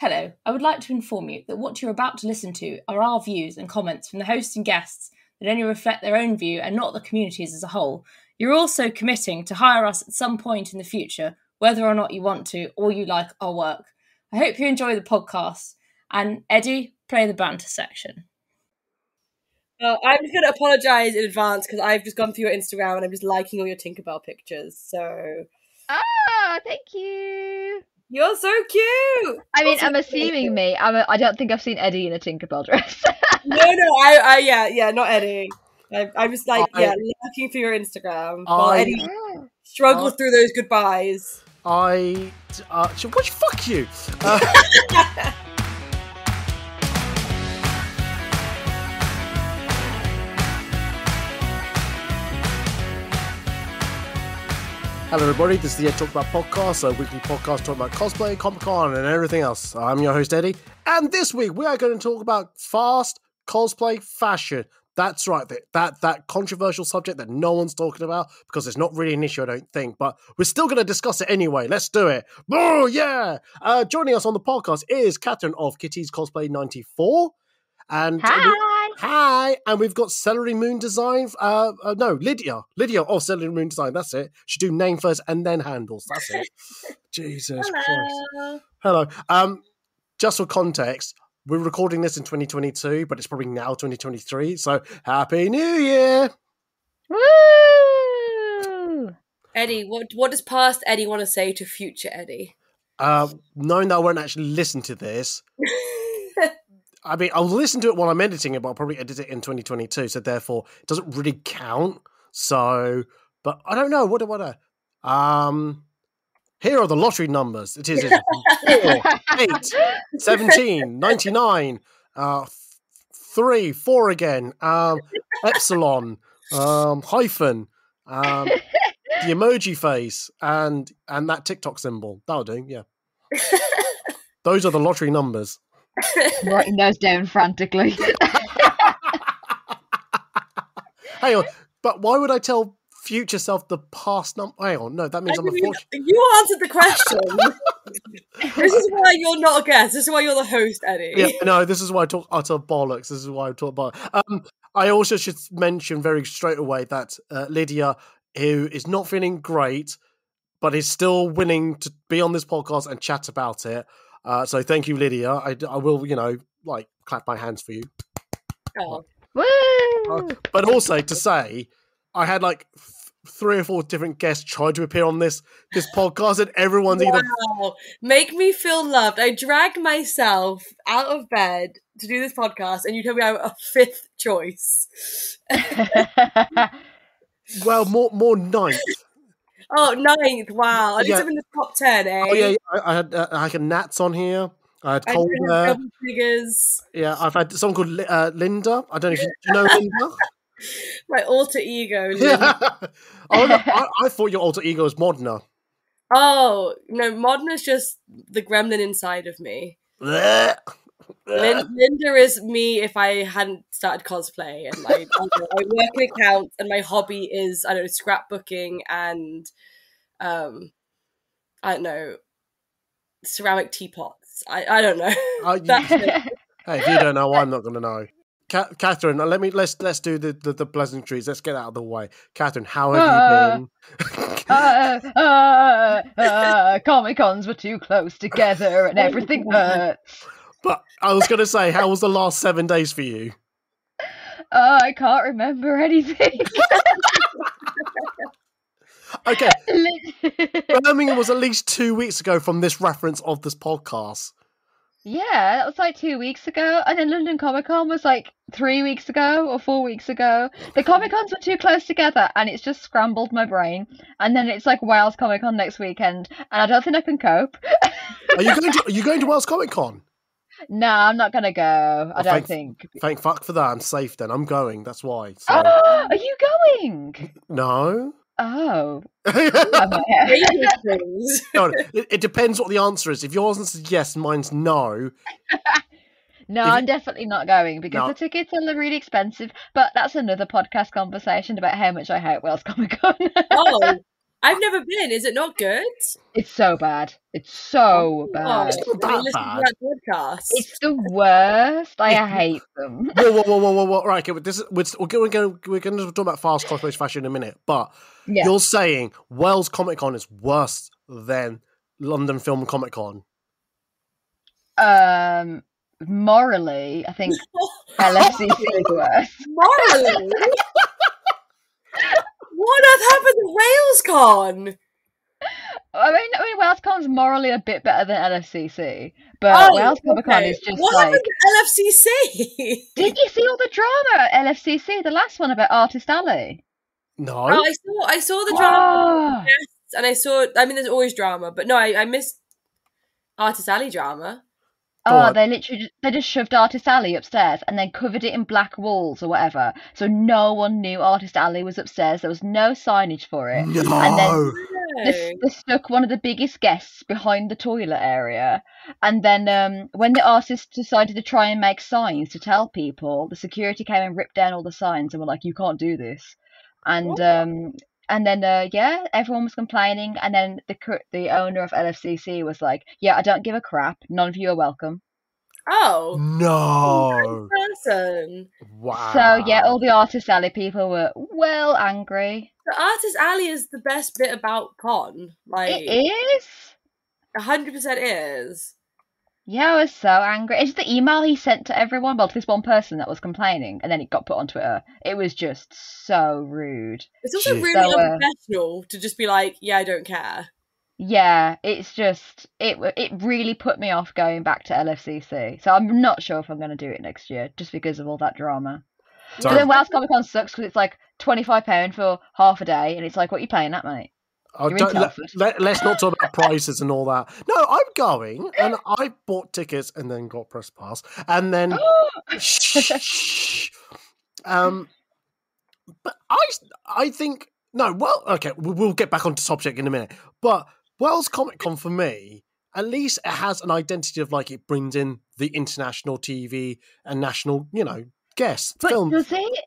Hello, I would like to inform you that what you're about to listen to are our views and comments from the host and guests that only reflect their own view and not the community's as a whole. You're also committing to hire us at some point in the future, whether or not you want to or you like our work. I hope you enjoy the podcast. And Eddie, play the banter section. I'm just going to apologise in advance because I've just gone through your Instagram and I'm just liking all your Tinkerbell pictures. So, thank you. You're so cute. I mean, I'm assuming me. I don't think I've seen Eddie in a Tinkerbell dress. No, I not Eddie. I was like, looking through your Instagram while Eddie struggles through those goodbyes. Fuck you. Hello everybody, this is the Ed Talk About podcast, a weekly podcast talking about cosplay, Comic-Con and everything else. I'm your host Eddie, and this week we are going to talk about fast cosplay fashion. That's right, that controversial subject that no one's talking about because it's not really an issue, I don't think, but we're still going to discuss it anyway. Let's do it. Oh yeah! Joining us on the podcast is Katherine of Kitty's Cosplay 94. And hi, and we've got Celery Moon Design. Lydia of Celery Moon Design. That's it. Should do name first and then handles. That's it. Jesus Christ. Hello. Just for context, we're recording this in 2022, but it's probably now 2023. So Happy New Year! Woo! Eddie, what does past Eddie want to say to future Eddie? Knowing that I won't actually listen to this. I mean, I'll listen to it while I'm editing it, but I'll probably edit it in 2022, so therefore it doesn't really count. So, but I don't know. What do I know? Here are the lottery numbers. It is 4, 8, 17, 99, 3, 4 again, epsilon, hyphen, the emoji face, and that TikTok symbol. That'll do, yeah. Those are the lottery numbers. Writing those down frantically. Hang on, but why would I tell future self the past number? Hang on, no, that means I'm unfortunate. You answered the question. This is why you're not a guest. This is why you're the host, Eddie. Yeah, no, this is why I talk utter bollocks. This is why I talk bollocks. I also should mention very straight away that Lydia, who is not feeling great, but is still willing to be on this podcast and chat about it. So thank you, Lydia. I will, clap my hands for you. Oh. Woo! But also to say, I had 3 or 4 different guests try to appear on this podcast, and everyone's either... Make me feel loved. I dragged myself out of bed to do this podcast, and you told me I'm a 5th choice. Well, more 9th. Oh, 9th, wow. At least I'm in the top 10, eh? Oh, yeah, I had Nats on here. I had Cole there. Figures. Yeah, I've had someone called Linda. I don't know if you know Linda. My alter ego, Linda. Yeah. Oh, no, I thought your alter ego was Modena. Oh, no, Modna's just the gremlin inside of me. Linda is me if I hadn't started cosplay, and I work in accounts, and my hobby is scrapbooking and I don't know, ceramic teapots. I don't know. Hey, if you don't know, I'm not going to know. Katherine, let's do the pleasantries. Let's get out of the way. Katherine, how have you been? Comic-Cons were too close together and everything hurts. But I was going to say, how was the last 7 days for you? I can't remember anything. Okay. Birmingham was at least 2 weeks ago from this reference of this podcast. Yeah, that was 2 weeks ago. And then London Comic-Con was 3 weeks ago or 4 weeks ago. The Comic-Cons were too close together and it's just scrambled my brain. And then it's Wales Comic-Con next weekend and I don't think I can cope. Are you going to Wales Comic-Con? No, I'm not going to go. I don't think. Thank fuck for that. I'm safe then. I'm going. That's why. So. Oh, are you going? No. Oh. No, it depends what the answer is. If yours is yes, mine's no. No, I'm definitely not going because the tickets are really expensive. But that's another podcast conversation about how much I hate Wales Comic Con. Oh, I've never been. Is it not good? It's so bad. It's so bad. It's not I that listen bad. to that podcast. It's the worst. I hate them. Whoa. Right, okay, we're going to talk about fast cosplay fashion in a minute, but Yeah. you're saying Wales Comic Con is worse than London Film Comic Con. Morally, I think LFCC is worse. Morally? What on earth happened to WalesCon? I mean, WalesCon's morally a bit better than LFCC, but Wales Comic Con is just what happened to LFCC? Did you see all the drama at LFCC? The last one about Artist Alley. No, I saw the drama, and I saw. I mean, there's always drama, but no, I missed Artist Alley drama. Oh, they just shoved Artist Alley upstairs and then covered it in black walls or whatever, so no one knew Artist Alley was upstairs. There was no signage for it. No. And then they stuck one of the biggest guests behind the toilet area. And then when the artists decided to try and make signs to tell people, the security came and ripped down all the signs and were like, "You can't do this." And then everyone was complaining, and then the owner of LFCC was like, "Yeah, I don't give a crap. None of you are welcome." Oh no! Person. Wow. So yeah, all the Artist Alley people were well angry. The Artist Alley is the best bit about con. Like It is. 100% is. Yeah, I was so angry. It's the email he sent to everyone, well, to this one person that was complaining, and then it got put on Twitter. It was just so rude. It's also really unprofessional to just be like, yeah, I don't care. Yeah, it's just, it really put me off going back to LFCC. So I'm not sure if I'm going to do it next year, just because of all that drama. But then Wales Comic Con sucks because it's like £25 for half a day, and it's like, what are you paying that, mate? Let's not talk about prices and all that. No, I'm going, and I bought tickets and then got press pass, and then but I think no. Well, okay, we'll get back onto subject in a minute. But Wales Comic Con for me, at least it has an identity of like it brings in the international TV and national, guests. But film. does it?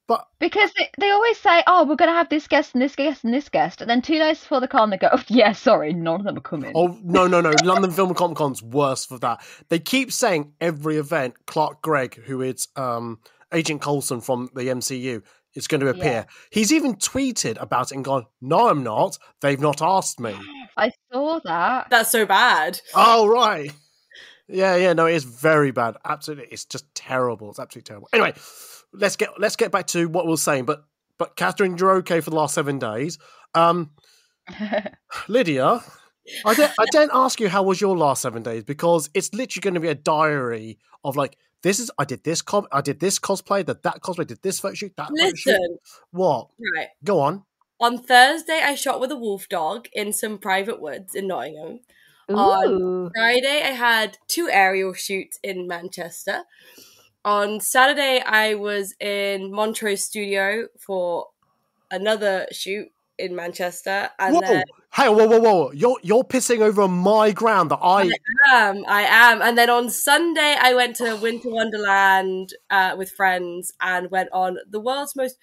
But because they always say, "Oh, we're going to have this guest and this guest and this guest," and then 2 days before the con, they go, "Oh, yeah, sorry, none of them are coming." Oh no! London Film and Comic Con's worse for that. They keep saying every event, Clark Gregg, who is Agent Coulson from the MCU, is going to appear. Yeah. He's even tweeted about it and gone, "No, I'm not. They've not asked me." I saw that. That's so bad. Oh right. Yeah. No, it is very bad. Absolutely, it's just terrible. It's absolutely terrible. Anyway. Let's get back to what we were saying, but Katherine, you're okay for the last 7 days. Lydia, I didn't ask you how was your last 7 days, because it's literally going to be a diary of like I did this cosplay, that cosplay, did this photo shoot, that photo shoot. What? Right. Go on. On Thursday, I shot with a wolf dog in some private woods in Nottingham. Ooh. On Friday, I had 2 aerial shoots in Manchester. On Saturday, I was in Montrose Studio for another shoot in Manchester. And whoa. You're pissing over my ground that I am. And then on Sunday, I went to Winter Wonderland with friends and went on the world's most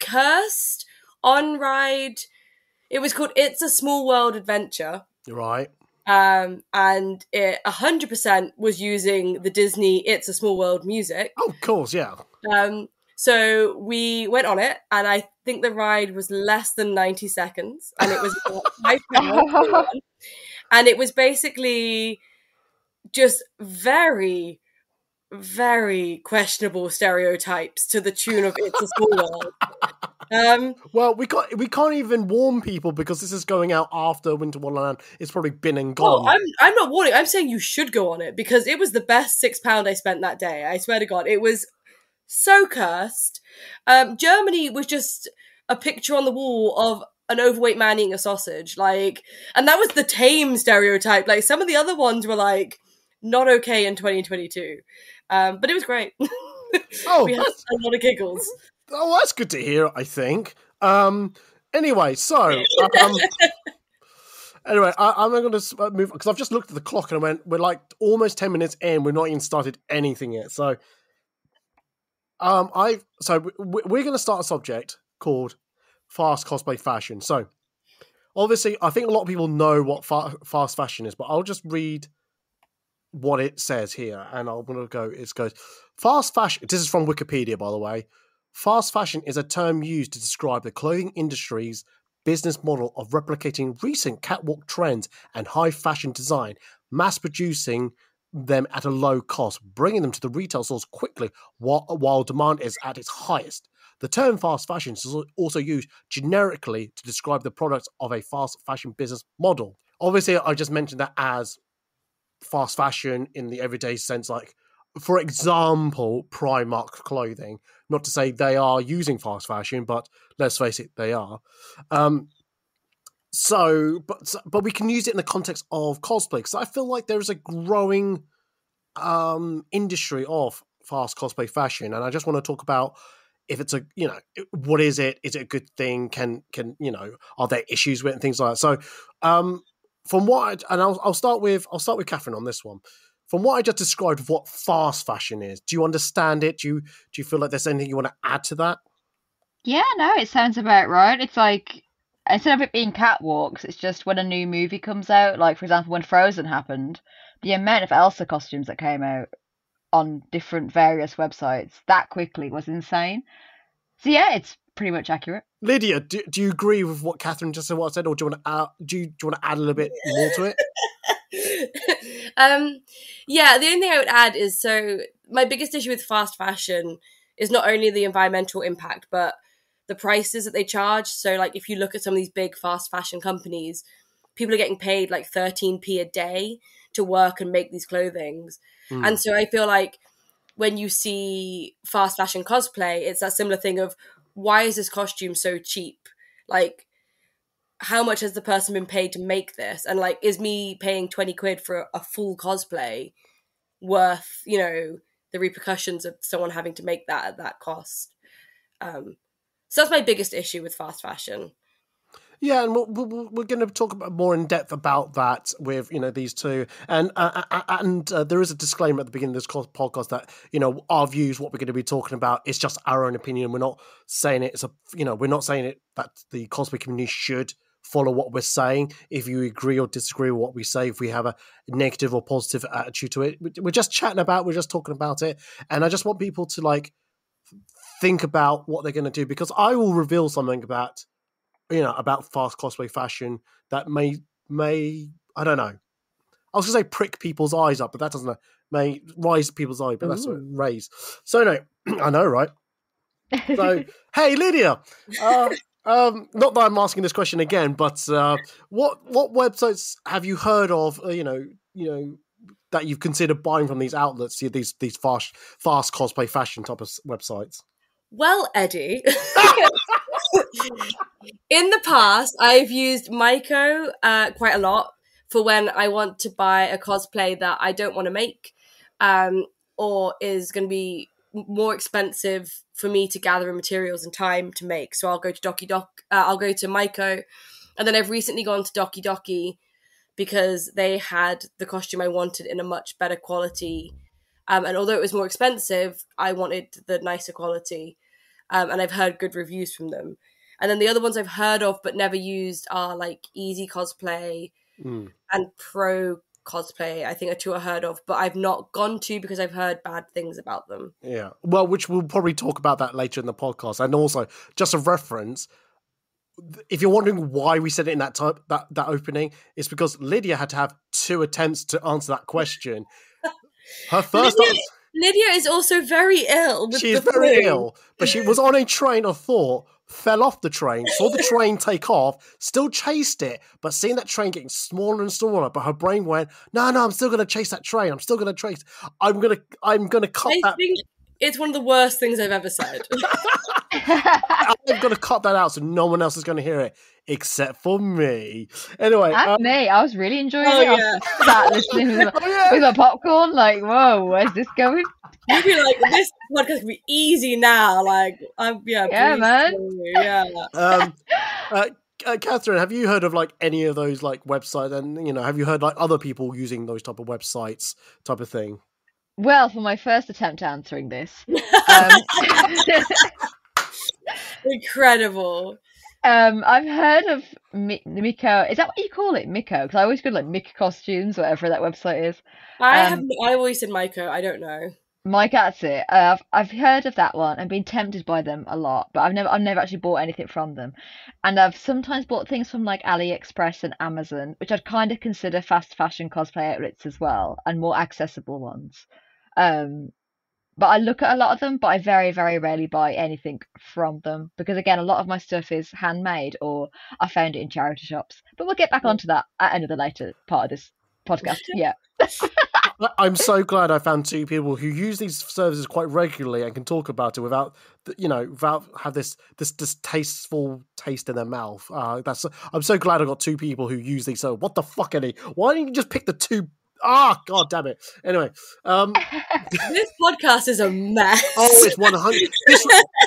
cursed on-ride. It was called It's a Small World Adventure. Right. And it 100% was using the Disney It's a Small World music. Oh, of course, yeah. So we went on it, and I think the ride was less than 90 seconds, and it was £5. And it was basically just very, very questionable stereotypes to the tune of It's a Small World. Well, we can't even warn people because this is going out after Winter Wonderland. It's probably been and gone. Oh, I'm not warning. I'm saying you should go on it because it was the best £6 I spent that day. I swear to God, it was so cursed. Germany was just a picture on the wall of an overweight man eating a sausage, and that was the tame stereotype. Like some of the other ones were not okay in 2022, but it was great. We had a lot of giggles. Oh, that's good to hear, I think. Anyway, so... Anyway, I'm going to move... Because I've just looked at the clock and I went, we're almost 10 minutes in. We've not even started anything yet. So, we're going to start a subject called fast cosplay fashion. So, obviously, I think a lot of people know what fast fashion is, but I'll just read what it says here, and I'm going to go. It goes, fast fashion. This is from Wikipedia, by the way. Fast fashion is a term used to describe the clothing industry's business model of replicating recent catwalk trends and high fashion design, mass producing them at a low cost, bringing them to the retail stores quickly while demand is at its highest. The term fast fashion is also used generically to describe the products of a fast fashion business model. Obviously, I just mentioned that as fast fashion in the everyday sense, like, for example, Primark clothing. Not to say they are using fast fashion, but let's face it, they are. But we can use it in the context of cosplay, because I feel like there is a growing industry of fast cosplay fashion, and I just want to talk about if it's what is it? Is it a good thing? Can are there issues with it and things like that? So, from what I'll start with Katherine on this one. From what I just described of what fast fashion is, do you understand it? Do you feel like there's anything you want to add to that? Yeah, no, it sounds about right. It's like, instead of it being catwalks, it's just when a new movie comes out, like, for example, when Frozen happened, the amount of Elsa costumes that came out on different various websites that quickly was insane. So yeah, it's pretty much accurate. Lydia, do you agree with what Katherine just said, or do you want to do you want to add a little bit more to it? Yeah, the only thing I would add is, so my biggest issue with fast fashion is not only the environmental impact, but the prices that they charge. So, like, if you look at some of these big fast fashion companies, people are getting paid like 13p a day to work and make these clothings. And so I feel like when you see fast fashion cosplay, it's that similar thing of, why is this costume so cheap? Like, how much has the person been paid to make this? And, like, is me paying 20 quid for a full cosplay worth, the repercussions of someone having to make that at that cost? So that's my biggest issue with fast fashion. Yeah, and we're going to talk about more in depth about that with these two, and there is a disclaimer at the beginning of this podcast that our views, what we're going to be talking about, is just our own opinion. We're not saying it. We're not saying it that the cosplay community should follow what we're saying. If you agree or disagree with what we say, if we have a negative or positive attitude to it, we're just chatting about. We're just talking about it, and I just want people to think about what they're going to do, because I will reveal something about fast cosplay fashion that may I don't know. I was going to say prick people's eyes up, but that doesn't may raise people's eyes, but that's what raise. So no, I know, right? So hey, Lydia, not that I'm asking this question again, but what websites have you heard of? That you've considered buying from these outlets, these fast cosplay fashion type of websites. Well, Eddie, in the past, I've used Maiko quite a lot for when I want to buy a cosplay that I don't want to make, or is going to be more expensive for me to gather materials and time to make. So I'll go to I'll go to Maiko, and then I've recently gone to Doki Doki because they had the costume I wanted in a much better quality. And although it was more expensive, I wanted the nicer quality. And I've heard good reviews from them. And then the other ones I've heard of but never used are like Easy Cosplay and Pro Cosplay, I think are two I heard of, but I've not gone to because I've heard bad things about them. Yeah, well, which we'll probably talk about that later in the podcast. And also, just a reference, if you're wondering why we said it in that opening, it's because Lydia had to have 2 attempts to answer that question. Her first answer... Lydia is also very ill. She is very ill, but she was on a train of thought, fell off the train, saw the train take off, still chased it, but seeing that train getting smaller and smaller, but her brain went, no, I'm still going to chase that train. I'm still going to chase. I'm going to cut that. I think it's one of the worst things I've ever said. I'm going to cut that out so no one else is going to hear it except for me. Anyway. And me. I was really enjoying it. I was sat listening with my popcorn, like, whoa, where's this going? You'd be like, this podcast will be easy now. Like, yeah, man. Yeah. Katherine, have you heard of any of those websites? And have you heard other people using those type of websites type of thing? Well, for my first attempt at answering this, Incredible. I've heard of Miko. Is that what you call it, Miko? Because I always go like Miko costumes, whatever that website is. I always said Maiko. I don't know. Mike, that's it. I've heard of that one and been tempted by them a lot, but I've never actually bought anything from them. And I've sometimes bought things from like AliExpress and Amazon, which I'd kind of consider fast fashion cosplay outlets as well, and more accessible ones. Um, but I look at a lot of them, but I very, very rarely buy anything from them because again, a lot of my stuff is handmade or I found it in charity shops. But we'll get back onto that at another later part of this podcast. Yeah. I'm so glad I found two people who use these services quite regularly and can talk about it without have this distasteful taste in their mouth. I'm so glad I got two people who use these. So what the fuck, Eddie? Why didn't you just pick the two? God damn it. Anyway, this podcast is a mess. Oh, it's 100.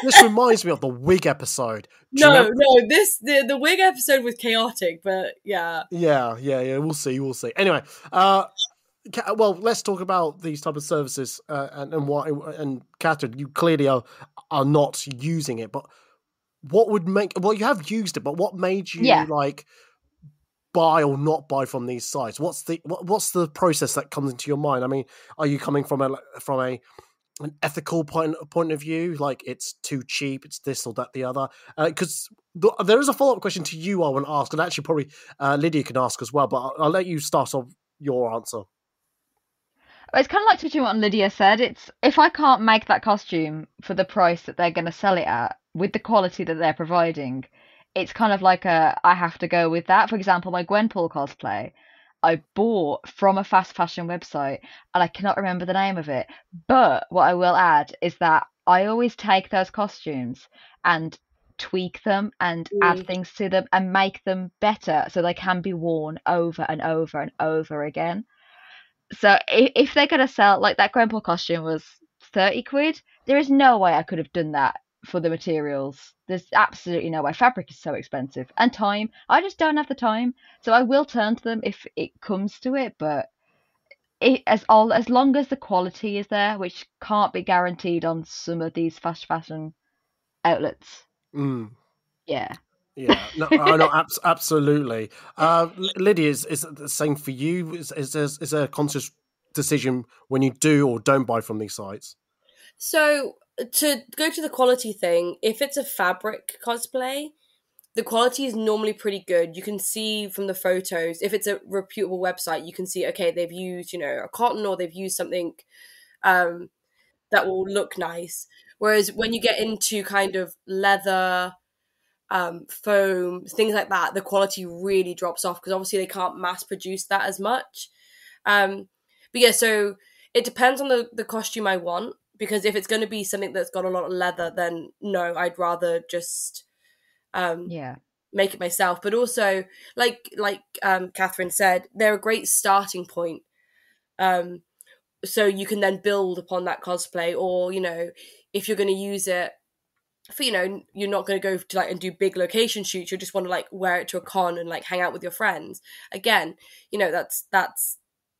This reminds me of the wig episode. No, the wig episode was chaotic, but yeah. Yeah. We'll see. Anyway, well, let's talk about these type of services and why. And Katherine, you clearly are not using it, but what would make? Well, you have used it, but what made you like buy or not buy from these sites? What's the process that comes into your mind? I mean, are you coming from an ethical point of view, like it's too cheap, it's this or that, the other? Because there is a follow-up question to you I want to ask, and actually probably Lydia can ask as well, but I'll let you start off your answer. It's kind of like touching on what Lydia said. It's if I can't make that costume for the price that they're going to sell it at with the quality that they're providing, it's kind of like I have to go with that. For example, my Gwenpool cosplay, I bought from a fast fashion website and I cannot remember the name of it. But what I will add is that I always take those costumes and tweak them and add things to them and make them better so they can be worn over and over and over again. So if they're going to sell, like that Gwenpool costume was 30 quid, there is no way I could have done that for the materials. There's absolutely no way. Fabric is so expensive. And time. I just don't have the time. So I will turn to them if it comes to it, but as long as the quality is there, which can't be guaranteed on some of these fast fashion outlets. Yeah. Yeah, no, absolutely. Lydia, is it the same for you? Is there a conscious decision when you do or don't buy from these sites? So to go to the quality thing, if it's a fabric cosplay, the quality is normally pretty good. You can see from the photos, if it's a reputable website, you can see, okay, they've used, a cotton or they've used something that will look nice. Whereas when you get into kind of leather, foam, things like that, the quality really drops off because obviously they can't mass produce that as much. But yeah, so it depends on the costume I want, because if it's going to be something that's got a lot of leather, then no, I'd rather just make it myself. But also, like Katherine said, they're a great starting point. So you can then build upon that cosplay, or if you're going to use it for, you're not going to go to and do big location shoots. You just want to wear it to a con and hang out with your friends. Again, that's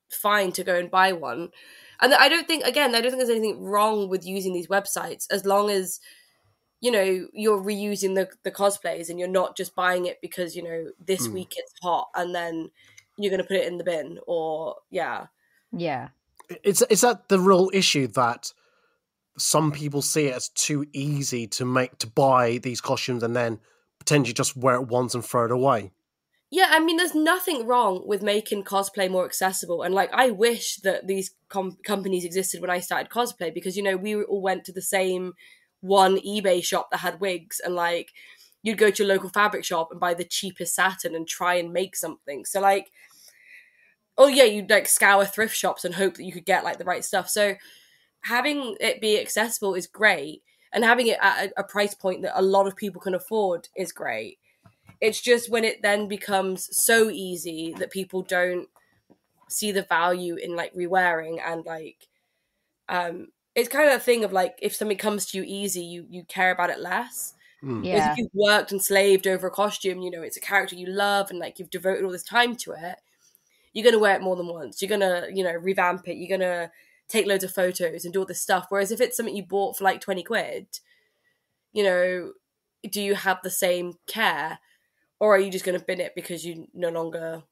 fine to go and buy one. And I don't think there's anything wrong with using these websites as long as you're reusing the cosplays and you're not just buying it because this week it's hot and then you're going to put it in the bin. Or is that the real issue, that some people see it as too easy to buy these costumes and then potentially just wear it once and throw it away? Yeah, I mean, there's nothing wrong with making cosplay more accessible. And I wish that these companies existed when I started cosplay, because, we all went to the same one eBay shop that had wigs, and you'd go to your local fabric shop and buy the cheapest satin and try and make something. So you'd scour thrift shops and hope that you could get the right stuff. So having it be accessible is great, and having it at a price point that a lot of people can afford is great. It's just when it then becomes so easy that people don't see the value in rewearing, and it's kind of a thing of if something comes to you easy, you care about it less. Whereas if you've worked and slaved over a costume, it's a character you love and you've devoted all this time to it, you're going to wear it more than once. You're going to, revamp it. You're going to take loads of photos and do all this stuff. Whereas if it's something you bought for 20 quid, do you have the same care, or are you just going to bin it because you no longer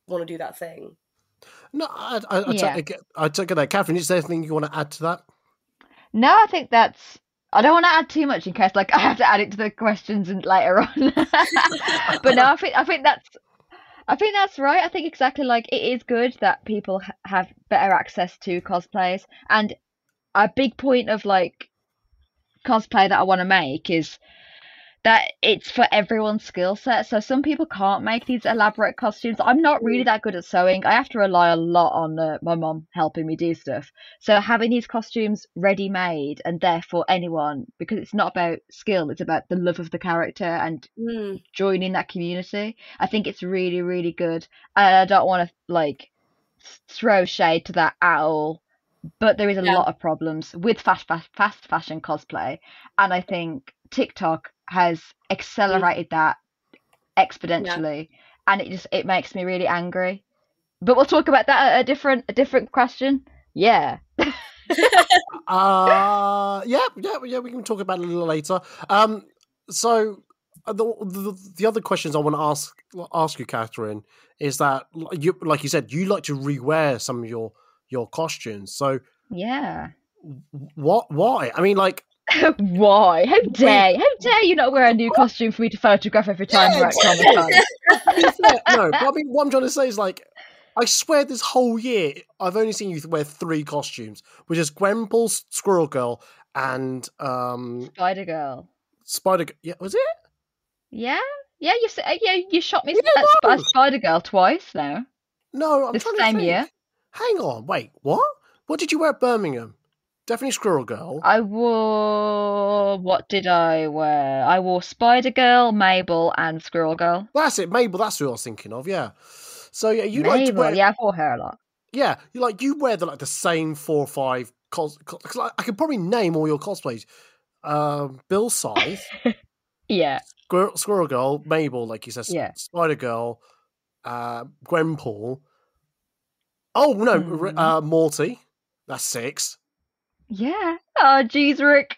want to do that thing? No, I take it that. Catherine, is there anything you want to add to that? No, I think that's. I don't want to add too much in case like I have to add it to the questions and later on. But no, I think that's right. I think exactly like it is good that people have better access to cosplays, and a big point of like cosplay that I want to make is that it's for everyone's skill set. So some people can't make these elaborate costumes. I'm not really that good at sewing. I have to rely a lot on my mom helping me do stuff. So having these costumes ready made and there for anyone, because it's not about skill, it's about the love of the character and joining that community. I think it's really, really good. And I don't want to like throw shade to that at all. But there is a lot of problems with fast fashion cosplay, and I think TikTok has accelerated that exponentially, and it makes me really angry. But we'll talk about that at a different question. Yeah. Yeah, we can talk about it a little later. So the other questions I want to ask you, Catherine, is that you, like you said, you like to rewear some of your costumes. So yeah, why? I mean, like, why? How dare you not wear a new costume for me to photograph every time we're at Comic-Con? No, but I mean, what I'm trying to say is like, I swear this whole year I've only seen you wear 3 costumes, which is Gwenpool, Squirrel Girl, and Spider Girl. Yeah, was it? Yeah, you shot me at Spider Girl twice now. No, I'm this trying same to think. year. Hang on, wait, what? What did you wear at Birmingham? Definitely Squirrel Girl. What did I wear? I wore Spider Girl, Mabel, and Squirrel Girl. That's it, Mabel. That's who I was thinking of. Yeah. So yeah, you Mabel, like to wear. Yeah, I wore her a lot. Yeah, you wear the same 4 or 5 I could probably name all your cosplays. Bill Scythe. Yeah. Squirrel Girl, Mabel, like you said, Spider Girl, Gwenpool. Oh no, Morty. That's 6. Yeah. Oh, jeez, Rick.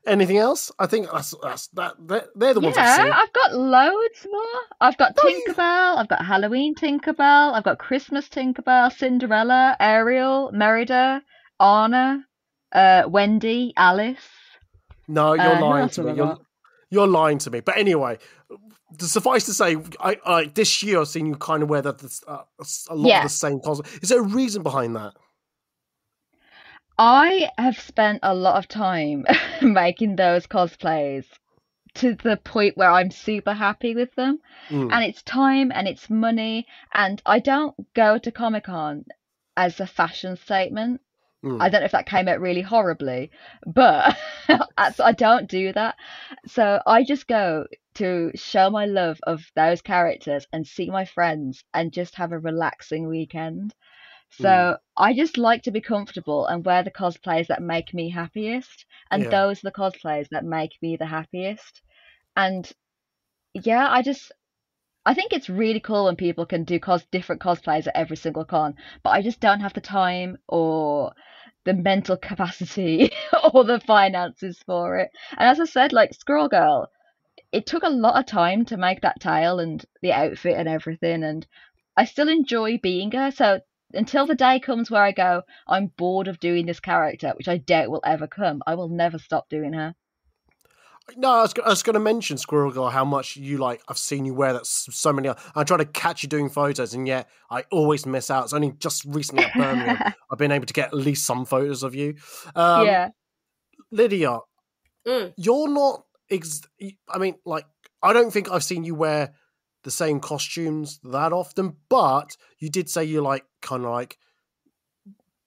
Anything else? I think they're the ones I've seen. Yeah, I've got loads more. I've got Tinkerbell, I've got Halloween Tinkerbell, I've got Christmas Tinkerbell, Cinderella, Ariel, Merida, Anna, Wendy, Alice. No, you're lying to me. You're lying to me. But anyway, suffice to say, I this year I've seen you kind of wear a lot of the same cosplay. Is there a reason behind that? I have spent a lot of time making those cosplays to the point where I'm super happy with them. And it's time and it's money. And I don't go to Comic-Con as a fashion statement. I don't know if that came out really horribly, but I don't do that. So I just go to show my love of those characters and see my friends and just have a relaxing weekend. So I just like to be comfortable and wear the cosplays that make me happiest. And those are the cosplays that make me the happiest. And yeah, I think it's really cool when people can do different cosplays at every single con, but I just don't have the time or the mental capacity or the finances for it. And as I said, like Squirrel Girl, it took a lot of time to make that tail and the outfit and everything, and I still enjoy being her. So until the day comes where I go, I'm bored of doing this character, which I doubt will ever come, I will never stop doing her. No, I was going to mention Squirrel Girl, how much you like. I've seen you wear that so many. I try to catch you doing photos, and yet I always miss out. It's only just recently at Birmingham I've been able to get at least some photos of you. Lydia, you're not. I mean, like, I don't think I've seen you wear the same costumes that often, but you did say you like kind of like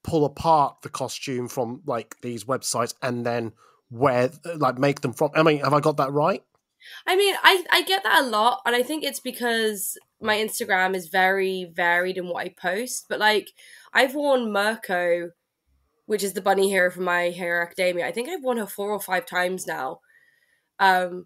pull apart the costume from like these websites and then make them from. I mean, have I got that right? I mean, I get that a lot, and I think it's because my Instagram is very varied in what I post. But like, I've worn Mirko, which is the bunny hero from My Hero Academia. I think I've worn her 4 or 5 times now, to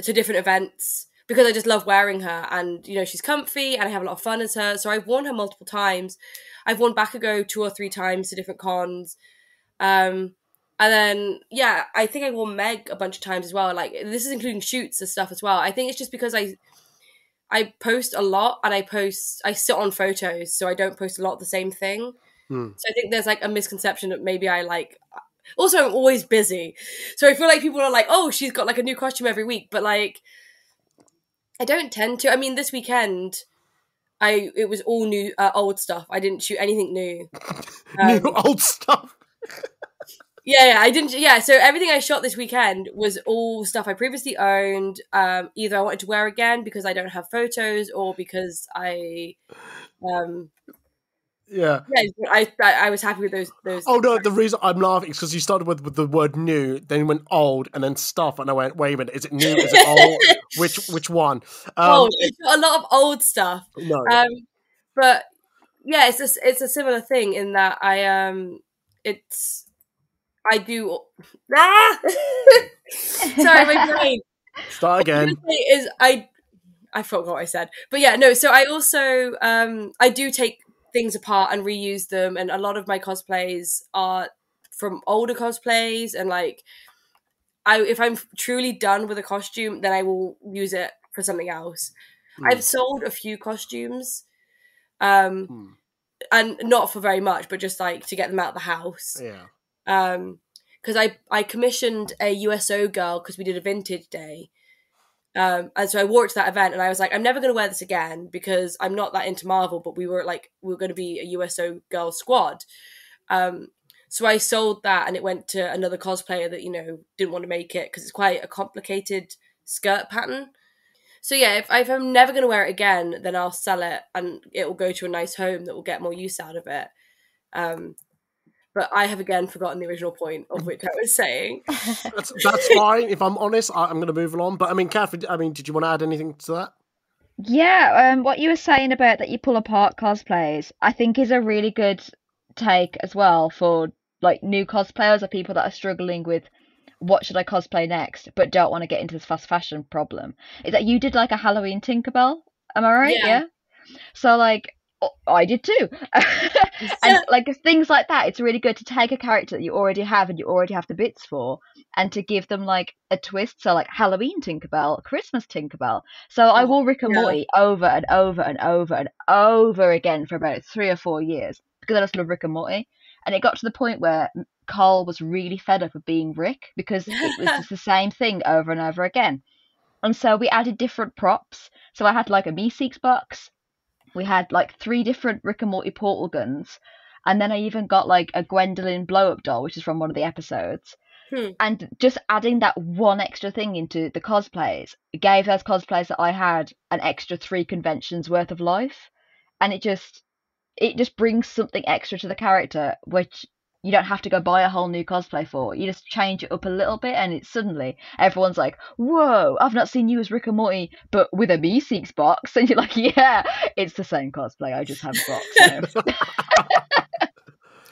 different events because I just love wearing her, and you know she's comfy, and I have a lot of fun as her. So I've worn her multiple times. I've worn Bakugo 2 or 3 times to different cons. And then, yeah, I think I wore Meg a bunch of times as well. Like, this is including shoots and stuff as well. I think it's just because I post a lot and I sit on photos, so I don't post a lot of the same thing. So I think there's like a misconception that maybe I like. Also, I'm always busy, so I feel like people are like, "Oh, she's got like a new costume every week," but like, I don't tend to. I mean, this weekend, it was all new, old stuff. I didn't shoot anything new. New old stuff. Yeah, I didn't. Yeah, so everything I shot this weekend was all stuff I previously owned. Either I wanted to wear again because I don't have photos, or because I I was happy with those. Oh no, the reason I'm laughing is because you started with the word new, then you went old, and then stuff, and I went, wait a minute, is it new? Is it old? Which one? Old. It's got a lot of old stuff. No. But yeah, it's a similar thing in that I do. Sorry, my brain. Start again. Is I forgot what I said, but yeah, no. So I also I do take things apart and reuse them, and a lot of my cosplays are from older cosplays, and like if I'm truly done with a costume, then I will use it for something else. I've sold a few costumes, and not for very much, but just like to get them out of the house. Yeah. Because I commissioned a USO girl because we did a vintage day. And so I wore it to that event, and I was like, I'm never going to wear this again because I'm not that into Marvel, but we were going to be a USO girl squad. So I sold that, and it went to another cosplayer that, didn't want to make it because it's quite a complicated skirt pattern. So yeah, if I'm never going to wear it again, then I'll sell it, and it will go to a nice home that will get more use out of it. But I have again forgotten the original point of which I was saying. That's fine. If I'm honest, I'm going to move along. But I mean, Katherine, did you want to add anything to that? Yeah, what you were saying about that you pull apart cosplays, I think is a really good take as well for like new cosplayers or people that are struggling with what should I cosplay next, but don't want to get into this fast fashion problem. Is that you did like a Halloween Tinkerbell? Am I right? Yeah. So like I did too. And like things like that, it's really good to take a character that you already have and you already have the bits for, and to give them like a twist. So like Halloween Tinkerbell, Christmas Tinkerbell. So I wore Rick and Morty over and over and over and over again for about 3 or 4 years because I just love Rick and Morty. And it got to the point where Cole was really fed up of being Rick because it was just the same thing over and over again. And so we added different props. So I had like a Meeseeks box. We had like 3 different Rick and Morty portal guns. And then I even got like a Gwendolyn blow-up doll, which is from one of the episodes. And just adding that one extra thing into the cosplays gave those cosplays that I had an extra 3 conventions worth of life. And it just brings something extra to the character, which you don't have to go buy a whole new cosplay for. You just change it up a little bit, and it's suddenly everyone's like, "Whoa, I've not seen you as Rick and Morty, but with a Meeseeks box." And you're like, "Yeah, it's the same cosplay. I just have a box."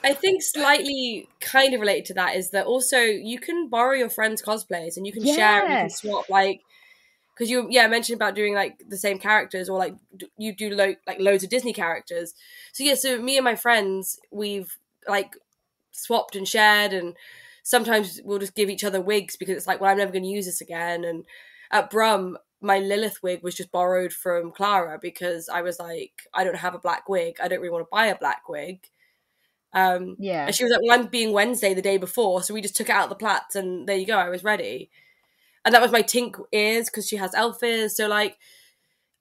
I think slightly kind of related to that is that also you can borrow your friends' cosplays and you can share and you can swap, like, because you mentioned about doing like the same characters, or like you do like loads of Disney characters. So yeah, so me and my friends, we've like swapped and shared, and sometimes we'll just give each other wigs because it's like, well, I'm never going to use this again. And at Brum, my Lilith wig was just borrowed from Clara because I was like, I don't have a black wig. I don't really want to buy a black wig. And she was like, well, I'm being Wednesday the day before, so we just took it out of the plats, and there you go, I was ready. And that was my Tink ears because she has elf ears. So like,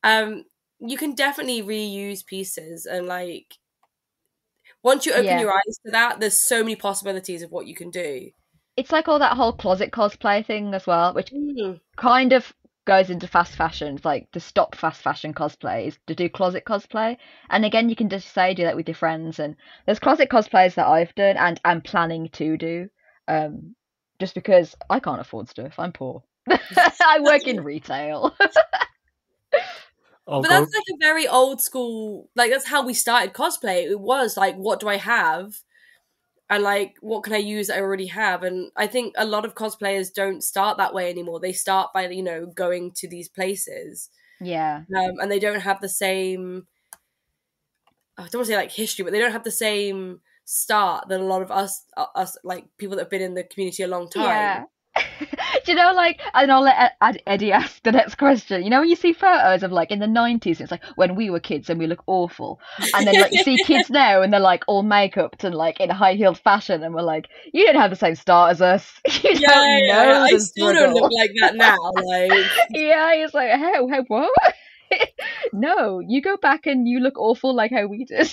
you can definitely reuse pieces, and like, once you open your eyes to that, there's so many possibilities of what you can do. It's like all that whole closet cosplay thing as well, which kind of goes into fast fashion. It's like to stop fast fashion cosplays, to do closet cosplay. And again, you can just do that with your friends. And there's closet cosplays that I've done and I'm planning to do, just because I can't afford stuff. I'm poor. I work in retail. But that's like a very old school, like that's how we started cosplay. It was like, what do I have? And like, what can I use that I already have? And I think a lot of cosplayers don't start that way anymore. They start by, going to these places. Yeah. And they don't have the same, I don't want to say like history, but they don't have the same start than a lot of us like people that have been in the community a long time. Yeah. Do you know, like, and I'll let Eddie ask the next question. You know, when you see photos of like in the 90s, it's like when we were kids and we look awful. And then like you see kids now and they're like all make-upped and like in high-heeled fashion, and we're like, you don't have the same start as us. You don't know. I still don't look like that now. Like, yeah, it's like, how what? No, you go back and you look awful like how we did.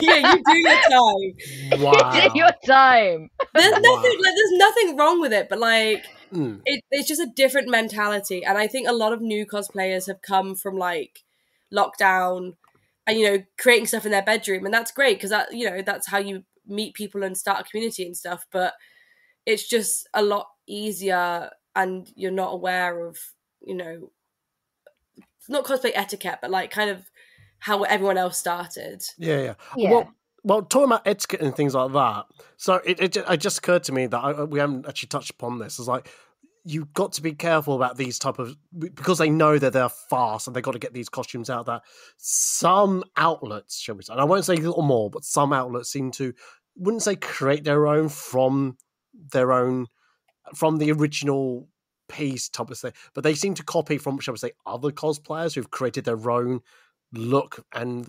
yeah, you do your time. Wow. You do your time. There's nothing wrong with it, but like it's just a different mentality. And I think a lot of new cosplayers have come from like lockdown and, you know, creating stuff in their bedroom, and that's great because that, you know, that's how you meet people and start a community and stuff. But it's just a lot easier, and you're not aware of, you know, not cosplay etiquette, but like kind of how everyone else started. Yeah. Yeah. Well, talking about etiquette and things like that, so it just occurred to me that we haven't actually touched upon this. It's like, you've got to be careful about these type of, because they know that they're fast and they've got to get these costumes out, that some outlets, shall we say, and I won't say a little more, but some outlets seem to, wouldn't say create their own from the original piece type of thing, but they seem to copy from, shall we say, other cosplayers who've created their own look and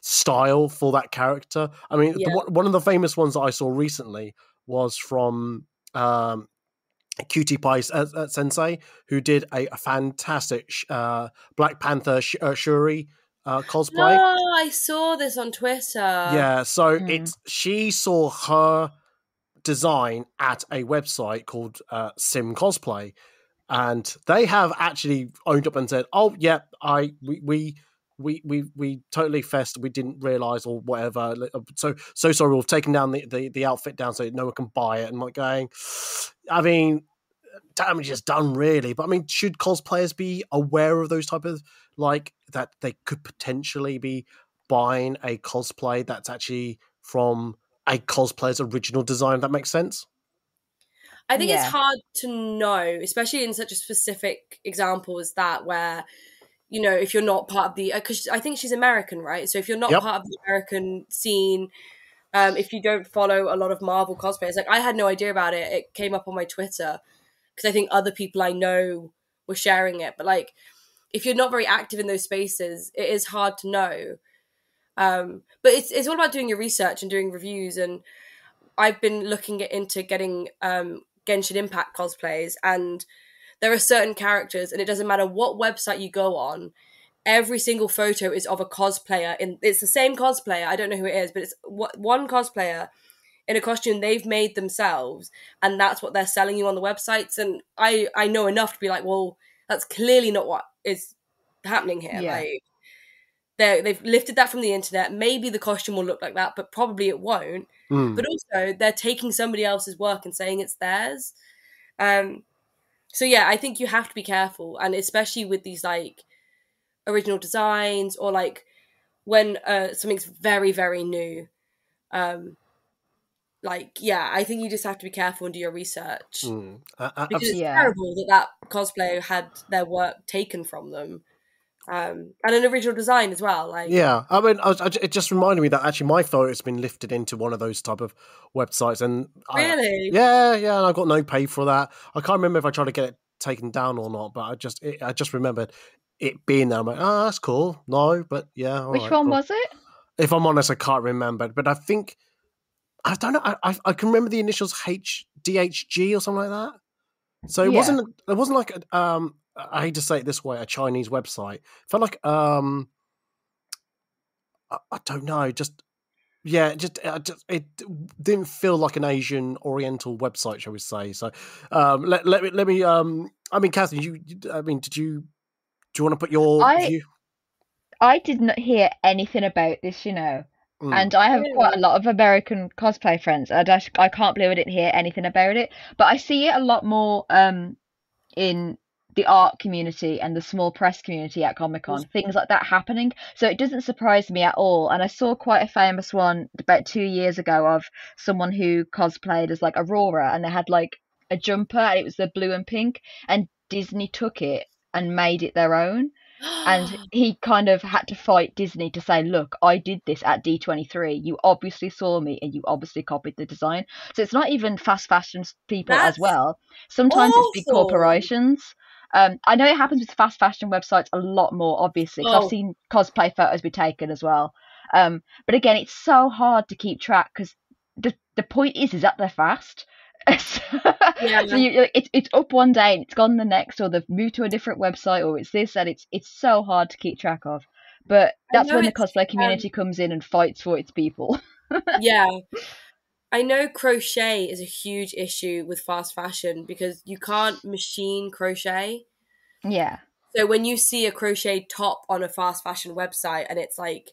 style for that character. I mean, one of the famous ones that I saw recently was from Cutie Pie Sensei, who did a fantastic Black Panther Shuri cosplay. Oh, I saw this on Twitter. Yeah, so she saw her design at a website called Sim Cosplay, and they have actually owned up and said, "Oh, yeah, we totally fessed. We didn't realize or whatever. So sorry. We've taken down the outfit down so no one can buy it." And like going, I mean, damage is done, really. But I mean, should cosplayers be aware of those type of, like, that they could potentially be buying a cosplay that's actually from a cosplayer's original design? If that makes sense. I think it's hard to know, especially in such a specific example as that, where, you know, if you're not part of the, because I think she's American, right? So if you're not part of the American scene, if you don't follow a lot of Marvel cosplayers, like I had no idea about it. It came up on my Twitter because I think other people I know were sharing it. But like, if you're not very active in those spaces, it is hard to know. But it's all about doing your research and doing reviews. And I've been looking into getting Genshin Impact cosplays, and there are certain characters, and it doesn't matter what website you go on, every single photo is of a cosplayer. It's the same cosplayer. I don't know who it is, but it's one cosplayer in a costume they've made themselves, and that's what they're selling you on the websites. And I know enough to be like, well, that's clearly not what is happening here. Yeah. Like, they've lifted that from the internet. Maybe the costume will look like that, but probably it won't. But also, they're taking somebody else's work and saying it's theirs. So yeah, I think you have to be careful, and especially with these like original designs, or like when something's very, very new. Like, yeah, I think you just have to be careful and do your research, because it's terrible that cosplayer had their work taken from them. And an original design as well. Like, yeah, I mean, it just reminded me that actually my photo's been lifted into one of those type of websites, and really, and I got no pay for that. I can't remember if I tried to get it taken down or not, but I just remembered it being there. I'm like, oh, that's cool. No, but yeah. Which one was it? If I'm honest, I can't remember, but I think, I don't know. I can remember the initials DHG or something like that. So it wasn't like I hate to say it this way, a Chinese website. It felt like I don't know, it didn't feel like an Asian Oriental website, shall we say? So let me. I mean, Katherine, do you want to put your view? I did not hear anything about this, you know. And I have quite a lot of American cosplay friends. I can't believe I didn't hear anything about it. But I see it a lot more in the art community and the small press community at Comic-Con, things like that happening. So it doesn't surprise me at all. And I saw quite a famous one about 2 years ago of someone who cosplayed as like Aurora, and they had like a jumper and it was the blue and pink, and Disney took it and made it their own. And he kind of had to fight Disney to say, look, I did this at D23. You obviously saw me and you obviously copied the design. So it's not even fast fashion people as That's well. Sometimes it's big awful. corporations. I know it happens with fast fashion websites a lot more, obviously, because I've seen cosplay photos be taken as well. But again, it's so hard to keep track because the point is that they're fast. So it's up one day and it's gone the next, or they've moved to a different website, or it's this, and it's so hard to keep track of. But that's when the cosplay community comes in and fights for its people. Yeah. I know crochet is a huge issue with fast fashion because you can't machine crochet. Yeah. So when you see a crochet top on a fast fashion website and it's like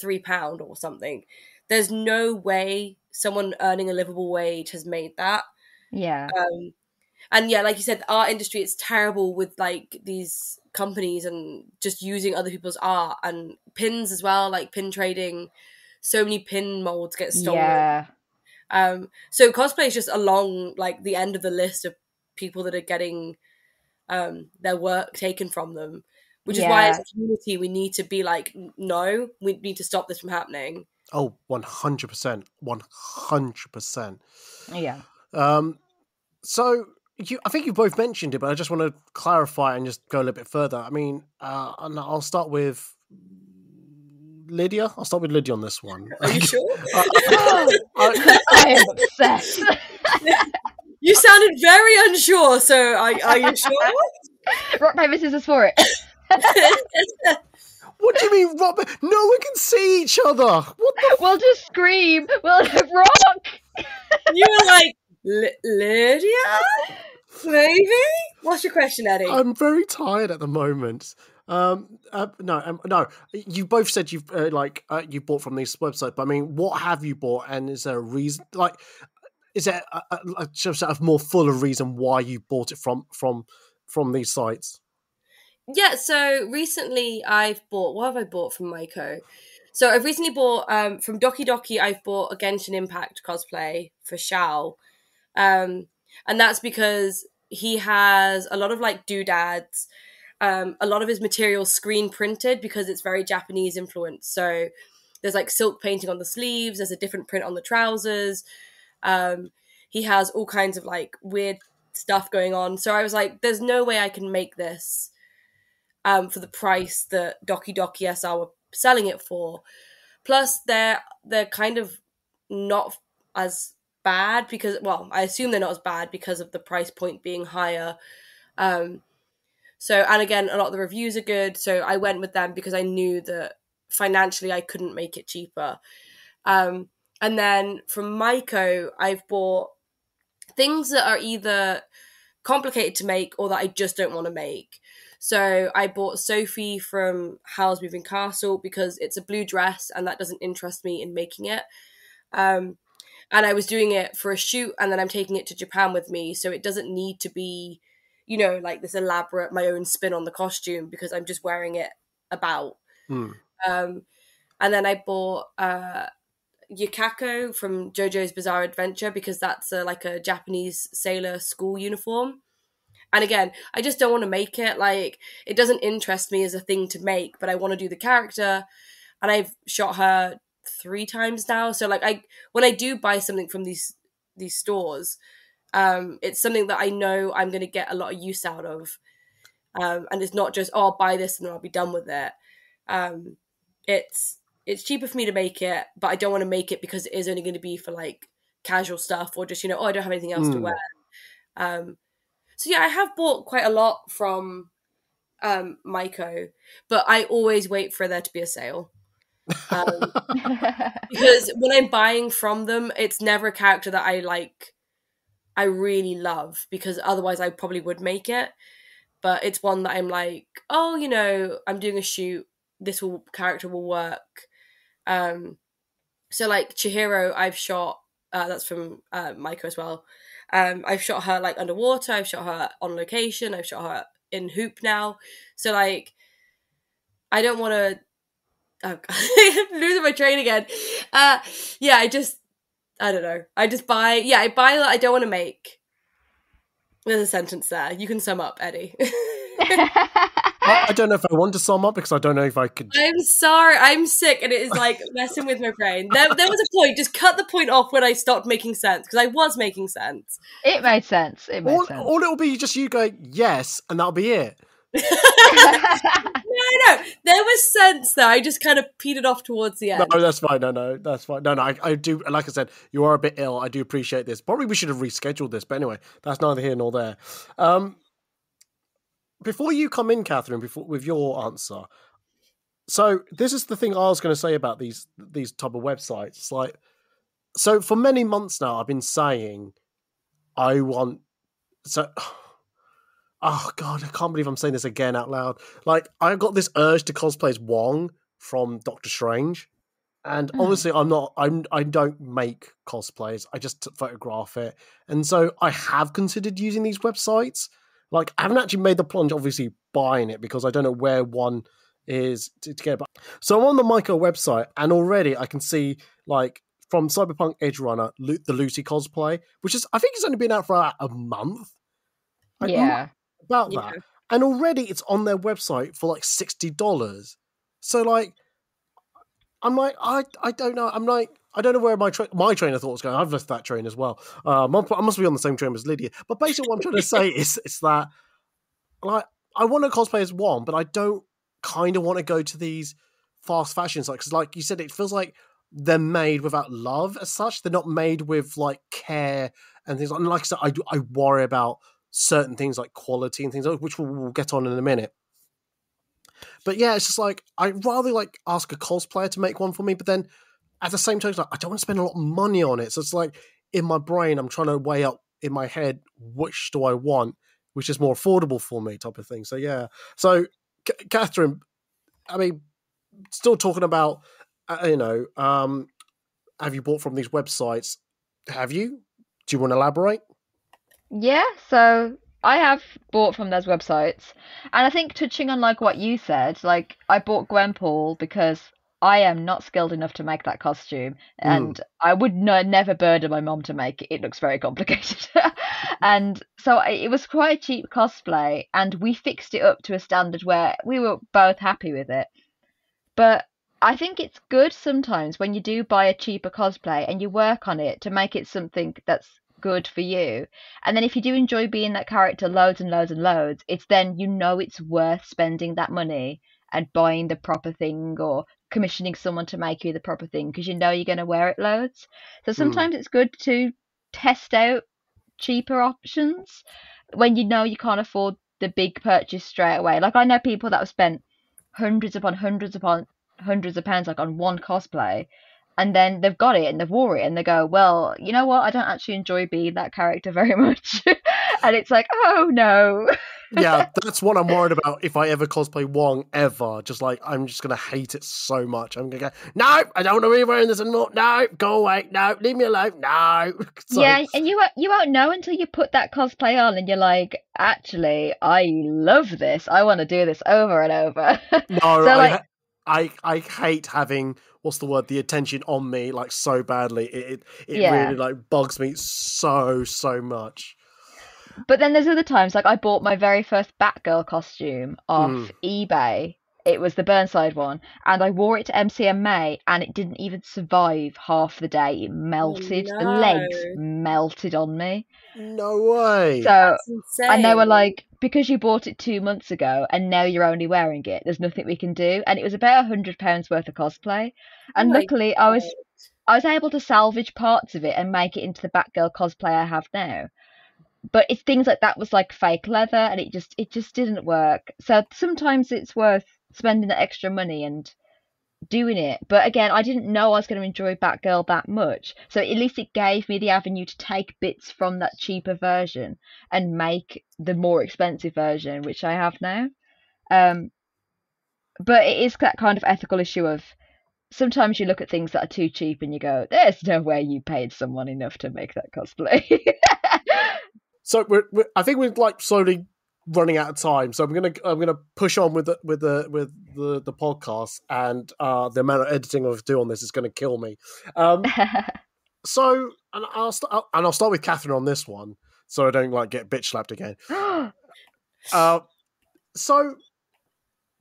£3 or something, there's no way someone earning a livable wage has made that. Yeah. And yeah, like you said, the art industry, it's terrible with like these companies and just using other people's art, and pins as well, like pin trading. So many pin molds get stolen. Yeah. So cosplay is just along like the end of the list of people that are getting their work taken from them, which is why as a community we need to be like, no, we need to stop this from happening. Oh, 100%. 100%. Yeah. So I think you both mentioned it, but I just want to clarify and just go a little bit further. I mean, and I'll start with Lydia. I'll start with Lydia on this one. Are you sure? I am obsessed. You sounded very unsure, so are you sure? Rock, paper, scissors for it. What do you mean, Robert? No one can see each other. What the? We'll just scream. We'll rock. You were like, Lydia? Maybe? What's your question, Eddie? I'm very tired at the moment. No. You both said you've you bought from these websites, but I mean, what have you bought, and is there a reason? Like, is there a sort of more fuller reason why you bought it from these sites? Yeah, so recently what have I bought from Maiko? So I've recently bought, from Doki Doki, I've bought a Genshin Impact cosplay for Xiao. And that's because he has a lot of like doodads, a lot of his material screen printed because it's very Japanese influenced. So there's like silk painting on the sleeves, there's a different print on the trousers. He has all kinds of like weird stuff going on. So I was like, there's no way I can make this for the price that Doki Doki SR were selling it for. Plus, they're kind of not as bad because, well, I assume they're not as bad because of the price point being higher. So, and again, a lot of the reviews are good. So I went with them because I knew that financially I couldn't make it cheaper. And then from Maiko, I've bought things that are either complicated to make or that I just don't want to make. So I bought Sophie from Howl's Moving Castle because it's a blue dress and that doesn't interest me in making it. And I was doing it for a shoot and then I'm taking it to Japan with me. So it doesn't need to be, you know, like this elaborate, my own spin on the costume because I'm just wearing it about. And then I bought Yukako from JoJo's Bizarre Adventure because that's like a Japanese sailor school uniform. And again, I just don't want to make it. Like, it doesn't interest me as a thing to make, but I want to do the character. And I've shot her 3 times now. So, like, when I do buy something from these stores, it's something that I know I'm going to get a lot of use out of. And it's not just, oh, I'll buy this and then I'll be done with it. It's cheaper for me to make it, but I don't want to make it because it is only going to be for, like, casual stuff or just, you know, oh, I don't have anything else to wear. So yeah, I have bought quite a lot from Maiko, but I always wait for there to be a sale. Because when I'm buying from them, it's never a character that I really love, because otherwise I probably would make it. But it's one that I'm like, oh, you know, I'm doing a shoot, this character will work. So like Chihiro, I've shot, that's from Maiko as well. I've shot her like underwater, I've shot her on location, I've shot her in hoop now. So like, I don't want to I'm losing my train again. Yeah, I don't know. I buy that I don't want to make. There's a sentence there. You can sum up, Eddie. I don't know if I want to sum up because I don't know if I could. I'm sorry, I'm sick, and it is like messing with my brain. There was a point. Just cut the point off when I stopped making sense because I was making sense. It made sense. It made sense. All it'll be just you going yes, and that'll be it. No, there was sense there. I just kind of petered off towards the end. No, that's fine. No, that's fine. No, I do. Like I said, you are a bit ill. I do appreciate this. Probably we should have rescheduled this, but anyway, that's neither here nor there. Before you come in, Katherine, with your answer. So this is the thing I was going to say about these type of websites. It's like, so for many months now, I've been saying I want. So, oh God, I can't believe I'm saying this again out loud. Like, I got this urge to cosplay as Wong from Doctor Strange, and obviously I don't make cosplays. I just photograph it, and so I have considered using these websites. Like, I haven't actually made the plunge, obviously, buying it because I don't know where one is to get it. So I'm on the Myco website, and already I can see, like, from Cyberpunk Edge Runner, the Lucy cosplay, which is, I think it's only been out for a month. Like, about that. And already it's on their website for like $60. So, like, I'm like, I don't know. I'm like, I don't know where my train of thought was going. I've left that train as well. I must be on the same train as Lydia. But basically what I'm trying to say is that, like, I want to cosplay as one, but I don't kind of want to go to these fast fashion sites. Because like you said, it feels like they're made without love as such. They're not made with, like, care and things. And like I said, I worry about certain things like quality and things, which we'll get on in a minute. But yeah, it's just like, I'd rather like ask a cosplayer to make one for me, but then at the same time, it's like, I don't want to spend a lot of money on it. So it's like, in my brain, I'm trying to weigh up in my head, which do I want, which is more affordable for me, type of thing. So yeah. So Katherine, I mean, still talking about, have you bought from these websites? Have you? Do you want to elaborate? Yeah, so I have bought from those websites, and I think touching on like what you said, like I bought Gwenpool because I am not skilled enough to make that costume, and I would never burden my mom to make it. It looks very complicated, and so it was quite a cheap cosplay, and we fixed it up to a standard where we were both happy with it. But I think it's good sometimes when you do buy a cheaper cosplay and you work on it to make it something that's good for you. And then if you do enjoy being that character loads and loads and loads, it's then it's worth spending that money and buying the proper thing or commissioning someone to make you the proper thing because you're going to wear it loads. So sometimes it's good to test out cheaper options when you can't afford the big purchase straight away. Like I know people that have spent hundreds upon hundreds upon hundreds of pounds like on one cosplay, and then they've got it and they've wore it and they go, well, you know what, I don't actually enjoy being that character very much. And it's like, oh no. Yeah, that's what I'm worried about if I ever cosplay Wong ever. Just like, I'm just going to hate it so much. I'm going to go, no, I don't want to be wearing this anymore. No, go away. No, leave me alone. No. So, yeah, and you won't know until you put that cosplay on and you're like, actually, I love this. I want to do this over and over. No, so, I hate having, what's the word, the attention on me like so badly. It really like bugs me so much. But then there's other times, like I bought my very first Batgirl costume off eBay. It was the Burnside one, and I wore it to MCMA, and it didn't even survive half the day. It melted. Oh, no. The legs melted on me. No way. So, and they were like, because you bought it 2 months ago, and now you're only wearing it, there's nothing we can do. And it was about £100 worth of cosplay. And luckily, I was able to salvage parts of it and make it into the Batgirl cosplay I have now. But it's things like that was like fake leather, and it just didn't work. So sometimes it's worth spending the extra money and doing it. But again, I didn't know I was going to enjoy Batgirl that much. So at least it gave me the avenue to take bits from that cheaper version and make the more expensive version, which I have now. But it is that kind of ethical issue of sometimes you look at things that are too cheap and you go, there's no way you paid someone enough to make that cosplay. So I think we're like slowly running out of time. So I'm gonna push on with the podcast, and the amount of editing I do on this is going to kill me. So I'll start with Katherine on this one, so I don't like get bitch slapped again. So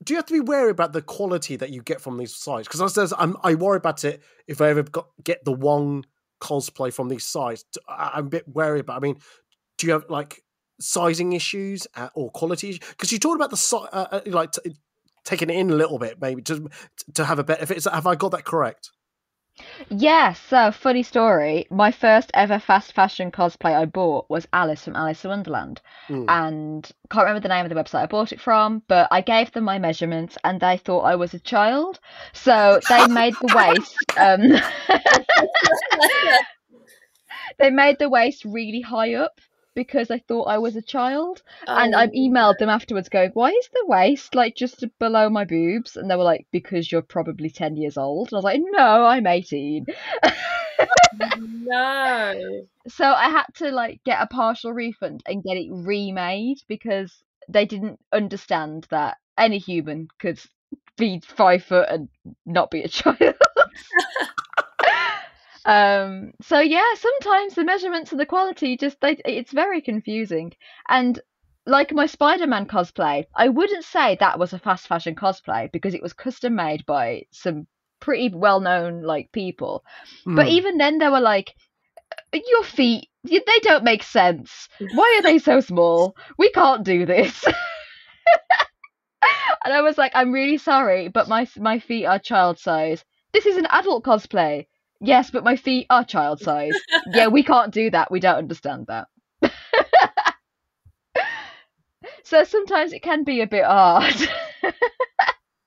do you have to be wary about the quality that you get from these sites? Because I worry about it if I ever get the one cosplay from these sites. I'm a bit wary about. I mean, do you have like sizing issues or quality? Because you talked about the taking it in a little bit, maybe to have a better. Have I got that correct? Yes, so funny story. My first ever fast fashion cosplay I bought was Alice from Alice in Wonderland. And can't remember the name of the website I bought it from, but I gave them my measurements and they thought I was a child. So they made the waist they made the waist really high up because I thought I was a child. And I emailed them afterwards going, why is the waist like just below my boobs? And they were like, because you're probably 10 years old. And I was like, no, I'm 18. No. So I had to like get a partial refund and get it remade because they didn't understand that any human could be 5 foot and not be a child. So yeah, sometimes the measurements and the quality it's very confusing. And like my Spider-Man cosplay, I wouldn't say that was a fast fashion cosplay because it was custom made by some pretty well-known like people. But even then they were like, your feet, they don't make sense. Why are they so small? We can't do this. And I was like, I'm really sorry, but my feet are child size. This is an adult cosplay. Yes, but my feet are child size. Yeah, we can't do that. We don't understand that. So sometimes it can be a bit hard.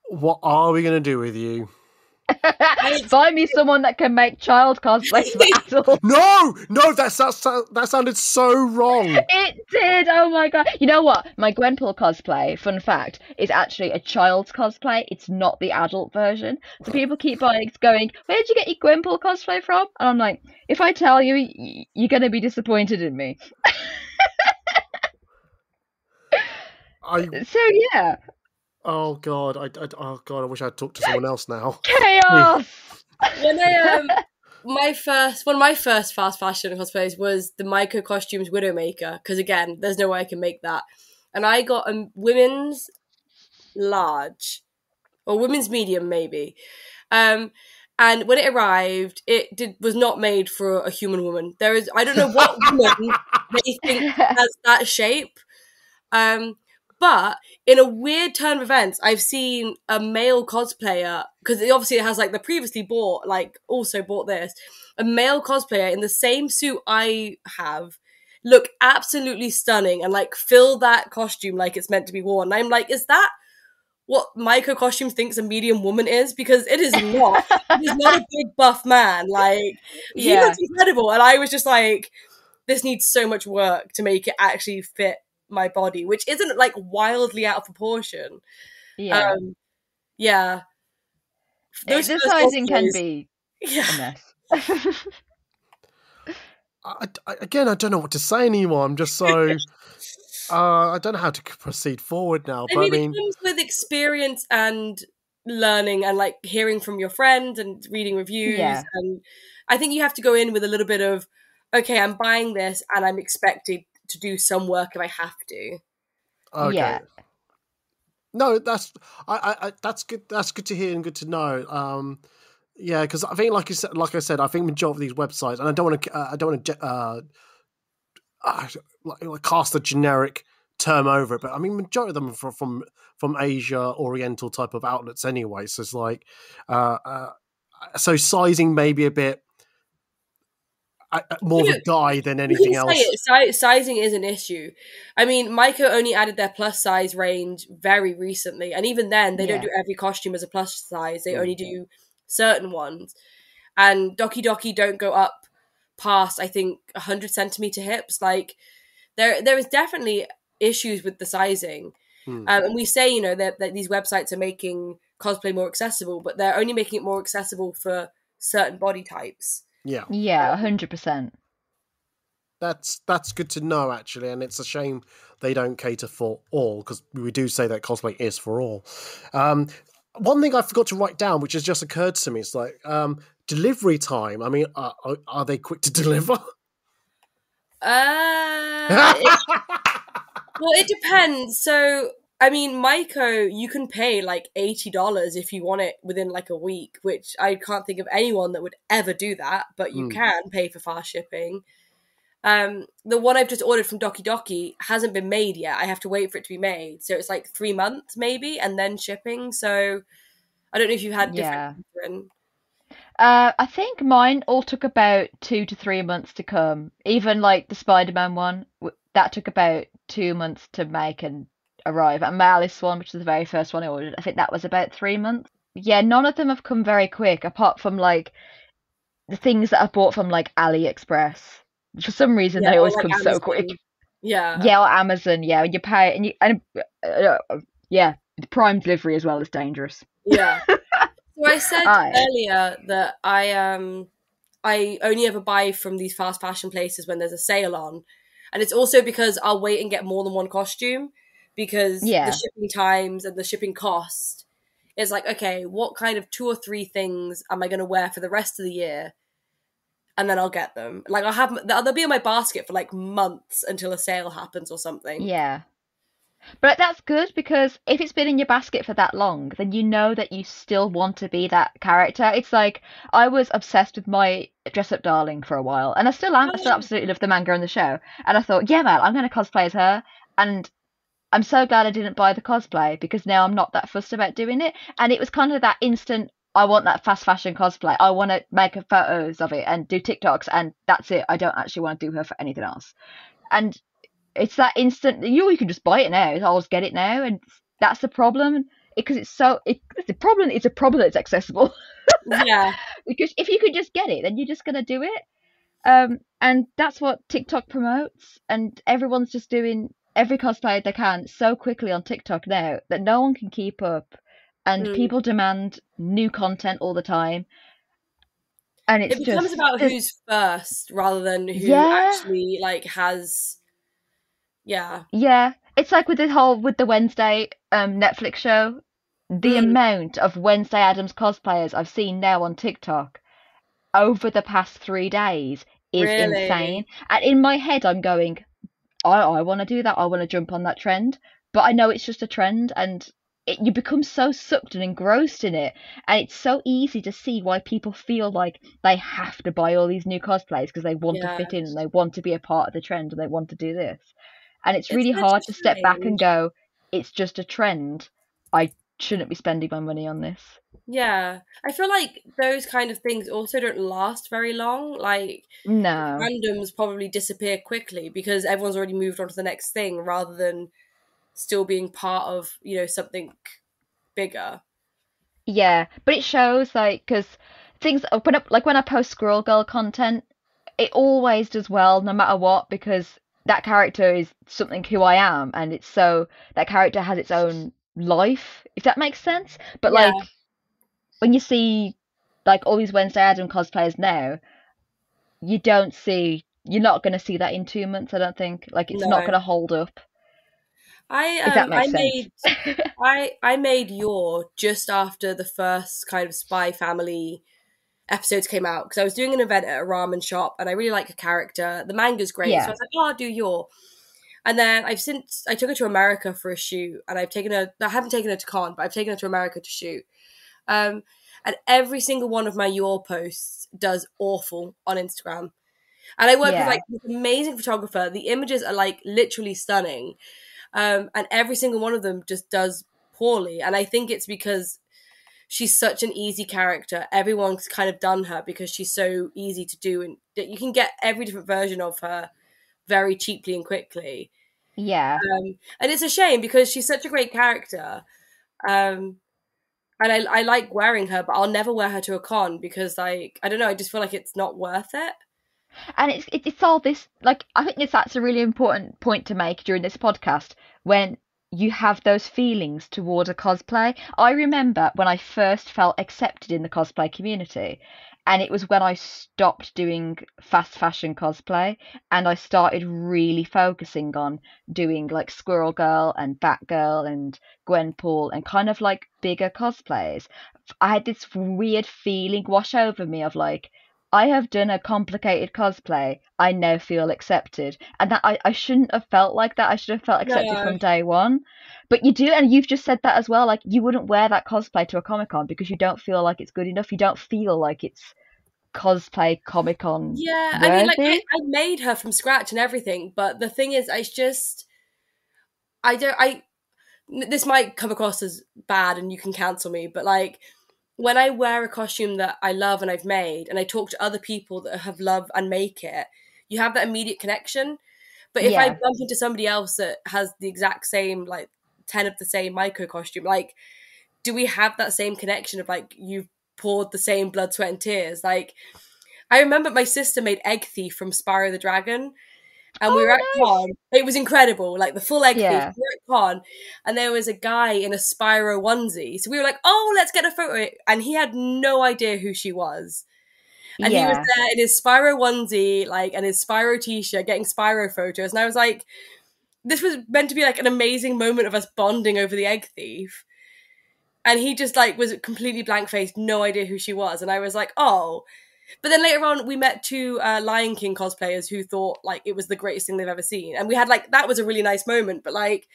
What are we going to do with you? Find me someone that can make child cosplays for adults. No, that sounded so wrong. It did. Oh my god! You know what? My Gwenpool cosplay, fun fact, is actually a child's cosplay. It's not the adult version. So people keep going, "Where'd you get your Gwenpool cosplay from?" And I'm like, if I tell you, you're gonna be disappointed in me. So yeah. Oh god, I wish I'd talked to someone else now. Chaos. When one of my first fast fashion cosplays was the Maiko Costumes Widowmaker, because again, there's no way I can make that. And I got a women's large, or women's medium maybe. And when it arrived, was not made for a human woman. I don't know what woman they think has that shape. But in a weird turn of events, I've seen a male cosplayer, because obviously it has like the previously bought, like also bought this, a male cosplayer in the same suit I have, look absolutely stunning and like fill that costume like it's meant to be worn. And I'm like, is that what Maiko Costumes thinks a medium woman is? Because it is not. He's not a big buff man. Like, he looks incredible. And I was just like, this needs so much work to make it actually fit my body, which isn't like wildly out of proportion. Yeah. The sizing can be a mess. Again, I don't know what to say anymore. I'm just so I don't know how to proceed forward now. But I mean, it comes with experience and learning and like hearing from your friends and reading reviews. Yeah. And I think you have to go in with a little bit of, okay, I'm buying this and I'm expected to do some work if I have to. Okay. Yeah. No, that's good. That's good to hear and good to know. Yeah, because I think, like I said, I think majority of these websites, and I don't want to cast a generic term over it, but I mean, majority of them are from Asia, Oriental type of outlets anyway. So it's like, so sizing may be a bit more of a guide than anything else. Sizing is an issue. I mean, Maiko only added their plus size range very recently, and even then, they don't do every costume as a plus size. They only do certain ones. And Doki Doki don't go up past, I think, 100 centimeter hips. Like, there is definitely issues with the sizing. And we say, that these websites are making cosplay more accessible, but they're only making it more accessible for certain body types. Yeah. Yeah, 100%. That's good to know, actually, and it's a shame they don't cater for all, because we do say that cosplay is for all. One thing I forgot to write down, which has just occurred to me, is like delivery time. I mean, are they quick to deliver? Well, it depends. So I mean, Maiko, you can pay like $80 if you want it within like a week, which I can't think of anyone that would ever do that, but you can pay for fast shipping. The one I've just ordered from Doki Doki hasn't been made yet. I have to wait for it to be made. So it's like 3 months maybe, and then shipping. So I don't know if you've had different. I think mine all took about 2 to 3 months to come. Even like the Spider-Man one, that took about 2 months to make and arrive. And my Alice one, which was the very first one I ordered, I think that was about 3 months. Yeah, none of them have come very quick, apart from like the things that I bought from like AliExpress. For some reason, they always like come Amazon. so quick. Yeah, or Amazon. Yeah, you pay and the Prime delivery as well is dangerous. Yeah. So I said earlier that I only ever buy from these fast fashion places when there's a sale on, and it's also because I'll wait and get more than one costume because the shipping times and the shipping cost is like, okay, what kind of 2 or 3 things am I going to wear for the rest of the year? And then I'll get them. Like they'll be in my basket for like months until a sale happens or something. Yeah. But that's good because if it's been in your basket for that long, then you know that you still want to be that character. It's like I was obsessed with my Dress Up Darling for a while, and I still am. I still absolutely love the manga and the show. And I thought, yeah, man, I'm going to cosplay as her. And I'm so glad I didn't buy the cosplay because now I'm not that fussed about doing it. And it was kind of that instant, I want that fast fashion cosplay. I want to make photos of it and do TikToks, and that's it. I don't actually want to do her for anything else. And it's that instant, you can just buy it now. I'll just get it now. And that's the problem. Because it's a problem that's accessible. Yeah. Because if you could just get it, then you're just going to do it. And that's what TikTok promotes. And everyone's just doing every cosplay they can so quickly on TikTok now that no one can keep up. And people demand new content all the time. And it becomes about who's first rather than who actually like has. Yeah. It's like with the Wednesday Netflix show. The amount of Wednesday Addams cosplayers I've seen now on TikTok over the past 3 days is insane. And in my head, I'm going, I want to do that. I want to jump on that trend. But I know it's just a trend, and you become so sucked and engrossed in it. And it's so easy to see why people feel like they have to buy all these new cosplays because they want to fit in and they want to be a part of the trend and they want to do this. And it's really hard to step back and go, it's just a trend. I shouldn't be spending my money on this. Yeah. I feel like those kind of things also don't last very long. Like, no. randoms probably disappear quickly because everyone's already moved on to the next thing rather than still being part of, something bigger. Yeah, but it shows, like, because things, when I post Squirrel Girl content, it always does well no matter what, because that character is something who I am, and it's so that character has its own life, if that makes sense. But like when you see like all these Wednesday Adam cosplayers now, you're not going to see that in 2 months. I don't think. Like it's not going to hold up. If that makes sense. I made Yor just after the first kind of Spy Family episodes came out because I was doing an event at a ramen shop and I really like a character. The manga's great, so I was like, I'll do Yor. And then I took her to America for a shoot, and I haven't taken her to con, but I've taken her to America to shoot. And every single one of my Yor posts does awful on Instagram. And I work with like this amazing photographer. The images are like literally stunning. And every single one of them just does poorly. And I think it's because she's such an easy character. Everyone's kind of done her because she's so easy to do, and you can get every different version of her very cheaply and quickly. Yeah. And it's a shame because she's such a great character. And I like wearing her, but I'll never wear her to a con because, like, I don't know, I just feel like it's not worth it. And it's all this, like, I think that's a really important point to make during this podcast when you have those feelings toward a cosplay. I remember when I first felt accepted in the cosplay community, and it was when I stopped doing fast fashion cosplay and I started really focusing on doing like Squirrel Girl and Batgirl and Gwenpool and kind of like bigger cosplays. I had this weird feeling wash over me of like, I have done a complicated cosplay. I now feel accepted. And that I shouldn't have felt like that. I should have felt accepted No. from day one. But you do, and you've just said that as well. Like, you wouldn't wear that cosplay to a Comic-Con because you don't feel like it's good enough. You don't feel like it's cosplay Comic-Con Yeah, I mean, like, worthy. I made her from scratch and everything, but the thing is, it's just, I don't, I, this might come across as bad and you can cancel me, but like, when I wear a costume that I love and I've made, and I talk to other people that have loved and make it, you have that immediate connection. But if I Yeah. bump into somebody else that has the exact same, like, 10 of the same Maiko costume, like, do we have that same connection of, like, you've poured the same blood, sweat, and tears? Like, I remember my sister made Egg Thief from Spyro the Dragon, and we were Oh, at nice. con. It was incredible, like the full Egg Thief. Yeah. We were at con, and there was a guy in a Spyro onesie. So we were like, "Oh, let's get a photo." And he had no idea who she was, and he was Yeah. there in his Spyro onesie, like, and his Spyro t-shirt, getting Spyro photos. And I was like, "This was meant to be like an amazing moment of us bonding over the Egg Thief." And he just like was completely blank faced, no idea who she was, and I was like, "Oh." But then later on, we met two Lion King cosplayers who thought like it was the greatest thing they've ever seen, and we had like that was a really nice moment. But like,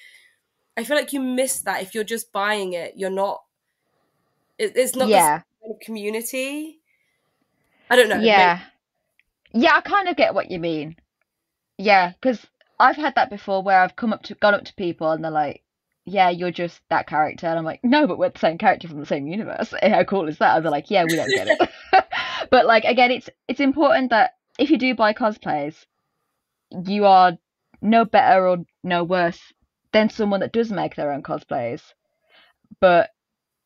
I feel like you miss that if you're just buying it. You're not. It's not the same Yeah. kind of community. I don't know. Yeah. Yeah, I kind of get what you mean. Yeah, because I've had that before where I've gone up to people and they're like, "Yeah, you're just that character," and I'm like, "No, but we're the same character from the same universe. How cool is that?" And they're like, "Yeah, we don't get it." But like again, it's important that if you do buy cosplays, you are no better or no worse than someone that does make their own cosplays. But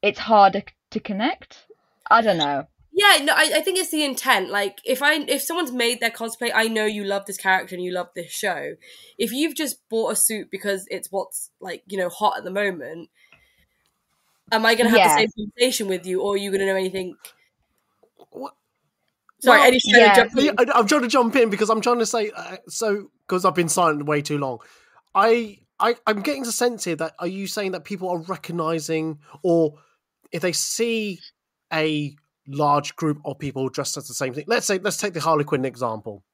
it's harder to connect. I don't know. Yeah, no, I think it's the intent. Like, if someone's made their cosplay, I know you love this character and you love this show. If you've just bought a suit because it's what's like hot at the moment, am I going to have the Yeah. same conversation with you, or are you going to know anything? What? Sorry, Well, Eddie's trying to Yeah. jump in. I'm trying to jump in because I'm trying to say because I've been silent way too long. I'm getting the sense here that are you saying that people are recognizing, or if they see a large group of people dressed as the same thing, let's take the Harley Quinn example.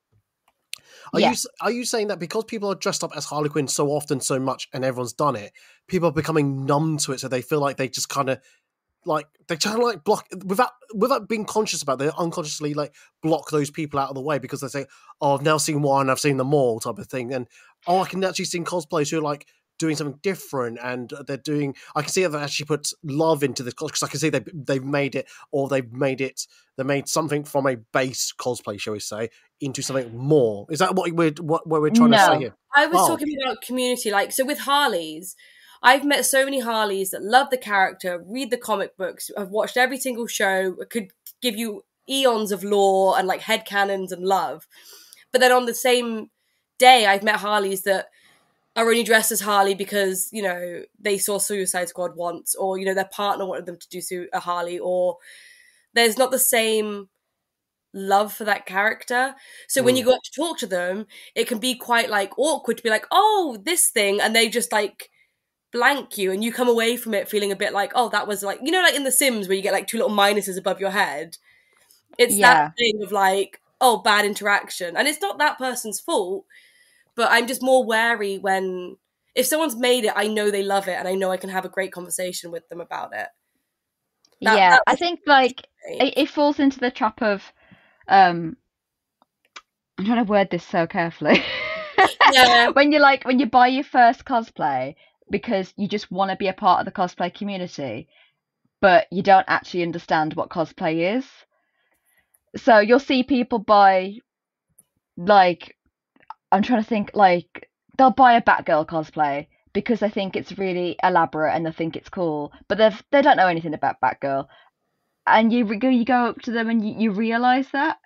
Yeah. Are you saying that because people are dressed up as Harley Quinn so often, so much, and everyone's done it, people are becoming numb to it, so they feel like they just kind of like they try to like block without being conscious about it, they unconsciously like block those people out of the way because they say, "Oh, I've now seen one, I've seen them all," type of thing, and I can actually see cosplayers who are like doing something different, and they're doing. I can see that they actually put love into this because I can see they've made it, or they made something from a base cosplay, shall we say, into something more. Is that what we're trying to say No. here? I was Oh. talking about community, like, so with Harleys, I've met so many Harleys that love the character, read the comic books, have watched every single show, could give you eons of lore and like headcanons and love. But then on the same day, I've met Harleys that are only dressed as Harley because, they saw Suicide Squad once, or, their partner wanted them to do a Harley, or there's not the same love for that character. So when you go up to talk to them, it can be quite like awkward to be like, "Oh, this thing," and they just like blank you, and you come away from it feeling a bit like, "Oh, that was like," like in The Sims where you get like two little minuses above your head. It's Yeah. that thing of like, oh, bad interaction. And it's not that person's fault, but I'm just more wary when if someone's made it, I know they love it and I know I can have a great conversation with them about it. Yeah. I was think like it falls into the trap of I'm trying to word this so carefully. Yeah. When you buy your first cosplay because you just want to be a part of the cosplay community, but you don't actually understand what cosplay is. So you'll see people buy like I'm trying to think like they'll buy a Batgirl cosplay because they think it's really elaborate and they think it's cool, but they don't know anything about Batgirl. And you go up to them and you realize that.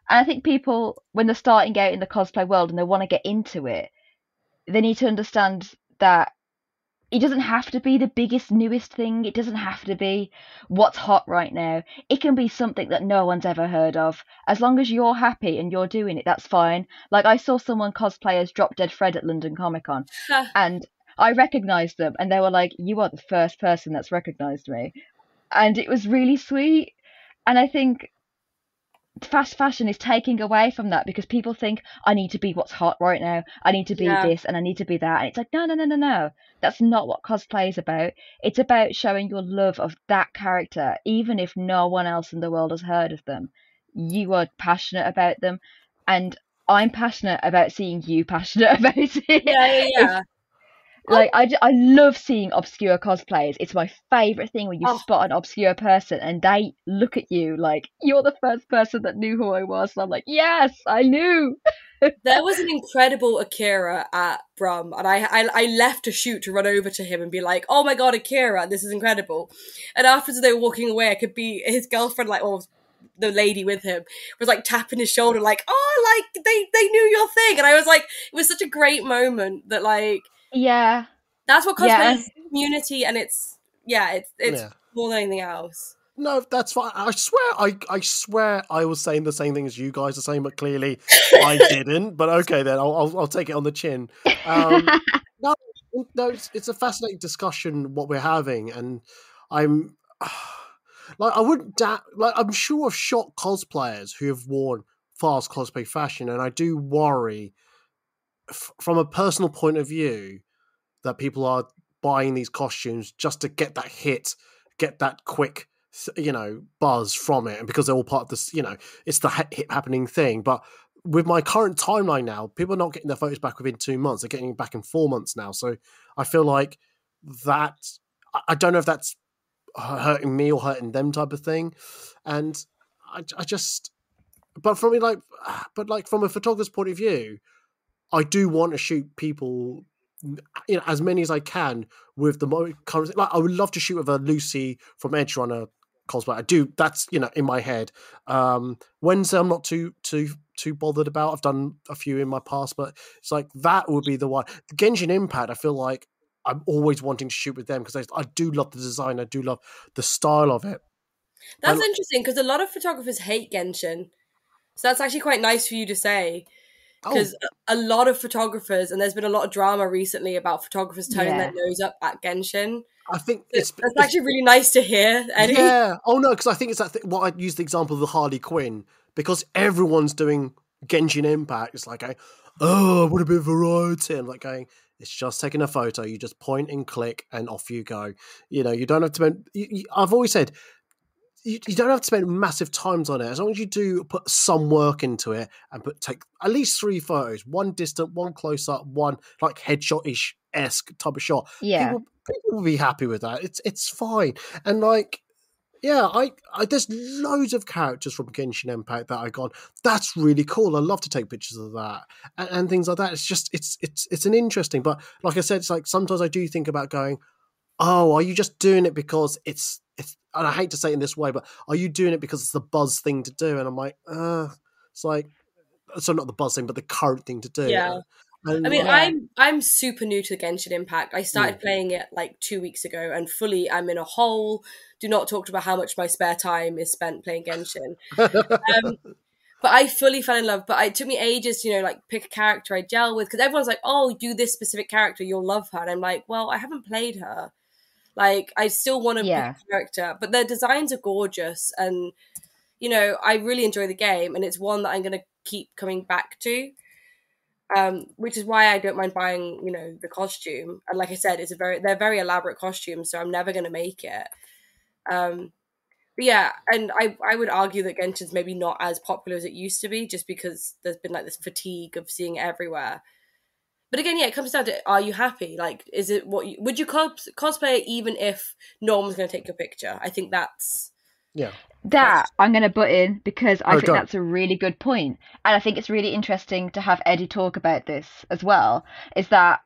And I think people, when they're starting out in the cosplay world and they want to get into it, they need to understand that it doesn't have to be the biggest, newest thing. It doesn't have to be what's hot right now. It can be something that no one's ever heard of. As long as you're happy and you're doing it, that's fine. Like, I saw someone cosplay as Drop Dead Fred at London Comic Con, and I recognised them, and they were like, "You are the first person that's recognised me." And it was really sweet. And I think fast fashion is taking away from that, because people think, I need to be what's hot right now. I need to be this and I need to be that. And it's like, no. That's not what cosplay is about. It's about showing your love of that character, even if no one else in the world has heard of them. You are passionate about them. And I'm passionate about seeing you passionate about it. Yeah. Like, I love seeing obscure cosplays. It's my favourite thing when you spot an obscure person and they look at you like, you're the first person that knew who I was. And I'm like, yes, I knew. There was an incredible Akira at Brum, and I left a shoot to run over to him and be like, oh my god, Akira, this is incredible. And after they were walking away, I could be his girlfriend, like, or the lady with him, was like tapping his shoulder, like, oh, like, they knew your thing. And I was like, it was such a great moment that, like, yeah, that's what cosplay is, community, and it's more than anything else. No, that's fine. I swear I was saying the same thing as you guys are saying, but clearly I didn't. But okay, then I'll take it on the chin. No, it's a fascinating discussion what we're having, and I'm like, I wouldn't like, I'm sure of shot cosplayers who have worn fast cosplay fashion, and I do worry from a personal point of view that people are buying these costumes just to get that hit, get that quick, buzz from it, and because they're all part of this, it's the hit happening thing. But with my current timeline now, people are not getting their photos back within 2 months; they're getting it back in 4 months now. So I feel like that, I don't know if that's hurting me or hurting them type of thing, and I just, but from from a photographer's point of view, I do want to shoot people, as many as I can with the current. Like, I would love to shoot with a Lucy from Edge Runner cosplay. I do. That's in my head. Wednesday, I'm not too bothered about. I've done a few in my past, but it's like that would be the one. The Genshin Impact, I feel like I'm always wanting to shoot with them because I do love the design. I do love the style of it. That's interesting because a lot of photographers hate Genshin, so that's actually quite nice for you to say. Because a lot of photographers, and there's been a lot of drama recently about photographers turning their nose up at Genshin. I think that's actually really nice to hear, Eddie. Yeah. Oh, no, because I think it's that what I used the example of the Harley Quinn, because everyone's doing Genshin Impact. It's like, what a bit of variety. I'm like going, it's just taking a photo. You just point and click and off you go. You don't have to spend, I've always said, you don't have to spend massive times on it. As long as you do put some work into it and take at least 3 photos, one distant, one close up, one like headshot-ish-esque type of shot. Yeah. People will be happy with that. It's fine. And like, yeah, I there's loads of characters from Genshin Impact that I gone, that's really cool. I love to take pictures of that and things like that. It's just it's an interesting, but like I said, it's like sometimes I do think about going, oh, are you just doing it because it's and I hate to say it in this way, but are you doing it because it's the buzz thing to do? And I'm like, it's like, so not the buzz thing, but the current thing to do. Yeah. And I mean, I'm super new to Genshin Impact. I started playing it like 2 weeks ago, and fully I'm in a hole. Do not talk about how much my spare time is spent playing Genshin. But I fully fell in love. But it took me ages to, like, pick a character I gel with, because everyone's like, oh, do this specific character, you'll love her. And I'm like, well, I haven't played her. Like, I still want to pick a character, but their designs are gorgeous, and I really enjoy the game, and it's one that I'm going to keep coming back to, which is why I don't mind buying, the costume. And like I said, they're very elaborate costumes, so I'm never going to make it. But yeah, and I would argue that Genshin's maybe not as popular as it used to be, just because there's been like this fatigue of seeing it everywhere. But again, it comes down to, are you happy? Like, is it would you cosplay it even if no one's going to take your picture? I think that's... Yeah. That I'm going to butt in, because I think that's a really good point. And I think it's really interesting to have Eddie talk about this as well, is that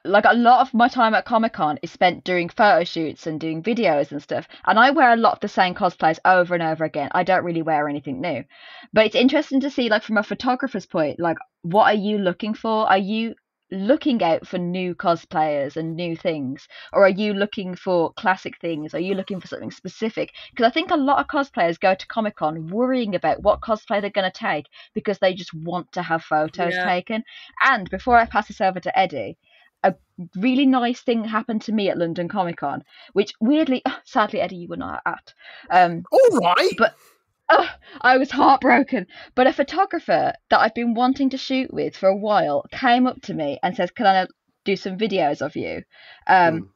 like a lot of my time at Comic-Con is spent doing photo shoots and doing videos and stuff, and I wear a lot of the same cosplays over and over again. I don't really wear anything new, but it's interesting to see, like, from a photographer's point, like, what are you looking for? Are you looking out for new cosplayers and new things, or are you looking for classic things? Are you looking for something specific? Because I think a lot of cosplayers go to Comic-Con worrying about what cosplay they're going to take because they just want to have photos taken. And before I pass this over to Eddie, a really nice thing happened to me at London Comic Con, which weirdly, sadly, Eddie, you were not at. All right. But Oh, I was heartbroken. But a photographer that I've been wanting to shoot with for a while came up to me and says, "Can I do some videos of you?" Mm.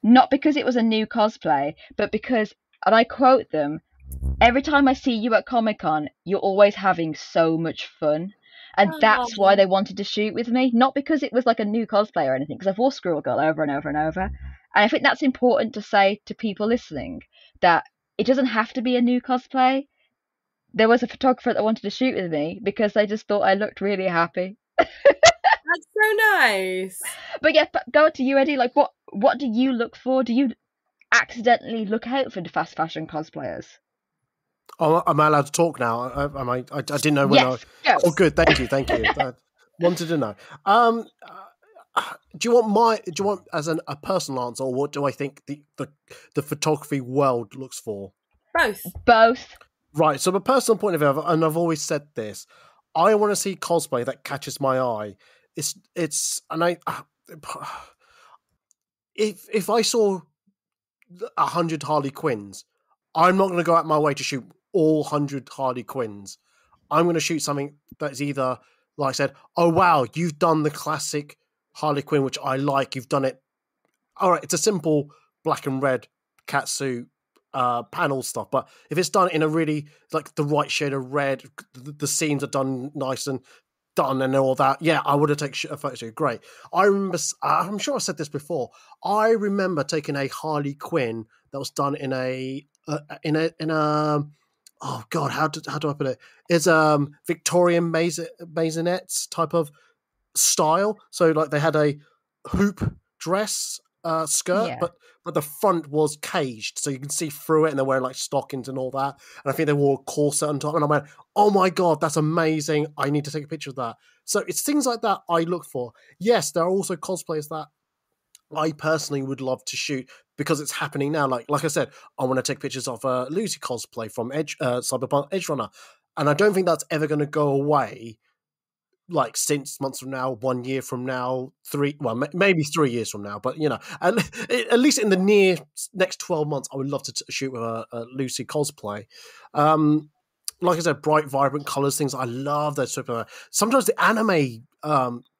Not because it was a new cosplay, but because, and I quote them, "Every time I see you at Comic-Con, you're always having so much fun." And that's why Oh. they wanted to shoot with me. Not because it was like a new cosplay or anything, because I've wore Squirrel Girl over and over and over. And I think that's important to say to people listening, that it doesn't have to be a new cosplay. There was a photographer that wanted to shoot with me because they just thought I looked really happy. That's so nice. But yeah, go to you, Eddie. Like, what do you look for? Do you accidentally look out for the fast fashion cosplayers? Oh, am I allowed to talk now? I didn't know when Yes, go. Oh, good. Thank you. I wanted to know. Do you want as a personal answer, or what do I think the photography world looks for? Both. Right. So, from a personal point of view, and I've always said this, I want to see cosplay that catches my eye. If I saw 100 Harley Quinns, I'm not going to go out my way to shoot all 100 Harley Quinns. I'm going to shoot something that's either, like I said, oh wow, you've done the classic Harley Quinn, which I like. You've done it. All right, it's a simple black and red catsuit panel stuff, but if it's done in a really like the right shade of red, the scenes are done nice and done and all that, yeah, I would have taken a photo. Great. I remember. I'm sure I said this before. I remember taking a Harley Quinn that was done in a oh god, how do I put it? It's Victorian maisonettes type of style. So like they had a hoop dress skirt, Yeah. but the front was caged, so you can see through it, and they're wearing like stockings and all that. And I think they wore a corset on top. And I went, "Oh my god, that's amazing! I need to take a picture of that." So it's things like that I look for. Yes, there are also cosplayers that I personally would love to shoot because it's happening now. Like I said, I want to take pictures of Lucy cosplay from Cyberpunk Edge Runner, and I don't think that's ever going to go away. Like 6 months from now, 1 year from now, maybe 3 years from now, but at least in the next 12 months, I would love to shoot with a Lucy cosplay. Like I said, bright, vibrant colors, things I love. Those sometimes the anime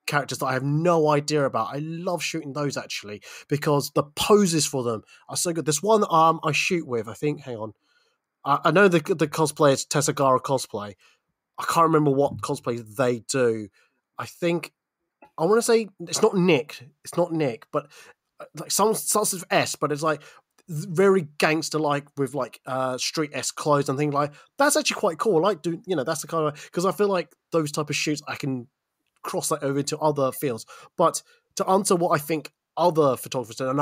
characters that I have no idea about. I love shooting those actually because the poses for them are so good. This one I shoot with, I think. Hang on, I know the cosplay is Tasogare cosplay. I can't remember what cosplay they do. I think I want to say it's not Nick. It's not Nick, but like some starts with S, but it's like very gangster like with like street S clothes and things like that's actually quite cool. I like do that's the kind of because I feel like those type of shoots I can cross that over into other fields. But to answer what I think other photographers do, and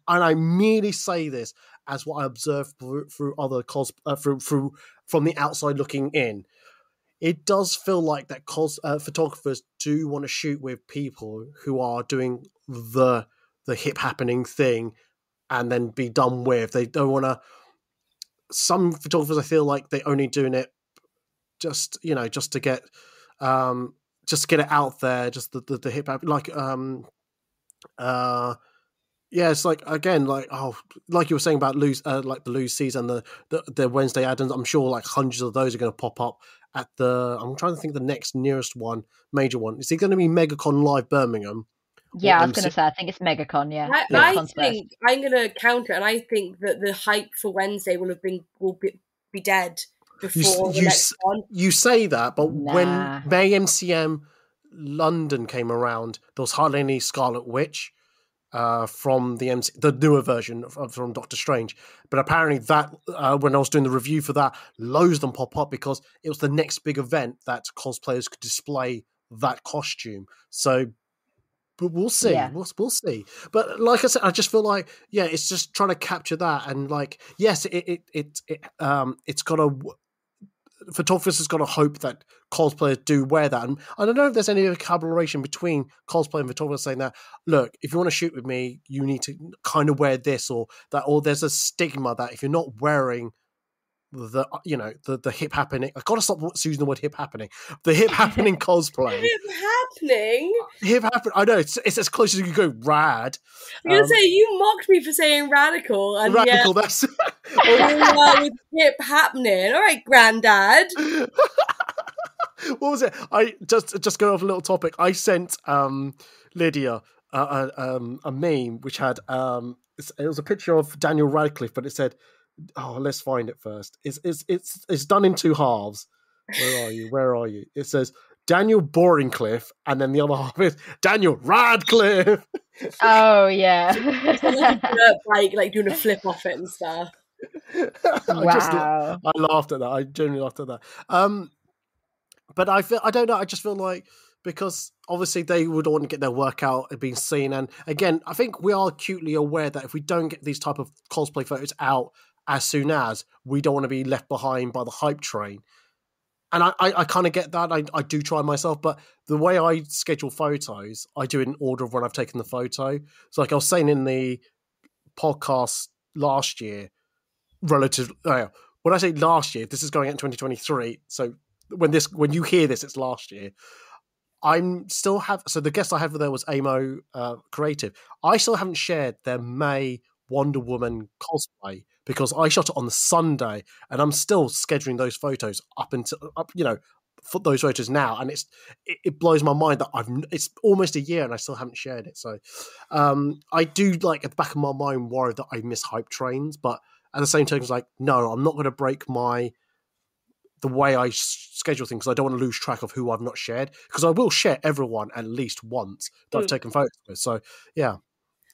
I merely say this as what I observe through other through from the outside looking in. It does feel like that photographers do want to shoot with people who are doing the hip happening thing and then be done with. They don't want to. Some photographers, I feel like they only doing it just to get it out there, just the hip hop yeah, it's like again, like like you were saying about like the Lucy's and the Wednesday Addams. I'm sure like hundreds of those are going to pop up at the. I'm trying to think the next nearest one, major one. Is it going to be MegaCon Live Birmingham? Yeah, I was going to say, I think it's MegaCon. Yeah, I think I'm going to counter, and I think that the hype for Wednesday will be dead before the next one. You say that, but when MCM London came around, there was hardly any Scarlet Witch. From the newer version from Doctor Strange, but apparently that when I was doing the review for that, loads of them pop up because it was the next big event that cosplayers could display that costume. So, but we'll see. Yeah. We'll see. But like I said, I just feel like it's just trying to capture that, and like yes, it's got to. Photographers has got to hope that cosplayers do wear that. And I don't know if there's any collaboration between cosplay and photographers saying that, look, if you want to shoot with me, you need to kind of wear this or that, or there's a stigma that if you're not wearing the hip happening. I gotta stop using the word hip happening. The hip happening cosplay. Hip happen. I know it's as close as you can go. Rad. I'm gonna say you mocked me for saying radical, and radical. That's with hip happening. All right, Granddad. What was it? I just go off a little topic. I sent Lydia a meme which had it was a picture of Daniel Radcliffe, but it said, "Oh, let's find it first." It's done in two halves. Where are you? It says Daniel Boringcliffe, and then the other half is Daniel Radcliffe. Oh yeah, like doing a flip off it and stuff. Wow. I laughed at that. I genuinely laughed at that. But I don't know. I just feel like, because obviously they would want to get their work out and being seen. And again, I think we are acutely aware that if we don't get these type of cosplay photos out as soon as, we don't want to be left behind by the hype train. And I kind of get that. I do try myself, but the way I schedule photos, I do it in order of when I've taken the photo. So like I was saying in the podcast last year, when I say last year, this is going out in 2023. So when you hear this, it's last year. So the guest I had there was Amo Creative. I still haven't shared their May Wonder Woman cosplay because I shot it on the Sunday, and I'm still scheduling those photos for those photos now, and it blows my mind that it's almost a year and I still haven't shared it. So I do, like, at the back of my mind, worry that I miss hype trains, but at the same time, it's like, no, I'm not going to break the way I schedule things. I don't want to lose track of who I've not shared, because I will share everyone at least once that I've taken photos with. So yeah,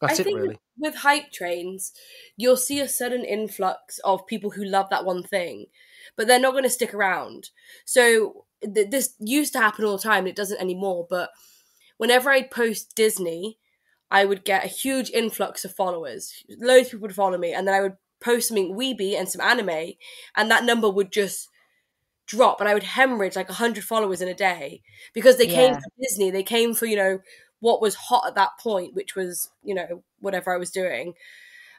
that's it really. With hype trains, you'll see a sudden influx of people who love that one thing, but they're not going to stick around. So this used to happen all the time. It doesn't anymore. But whenever I'd post Disney, I would get a huge influx of followers. Loads of people would follow me, and then I would post something weeby and some anime, and that number would just drop, and I would hemorrhage like 100 followers in a day, because they came for Disney. They came for, what was hot at that point, which was, whatever I was doing.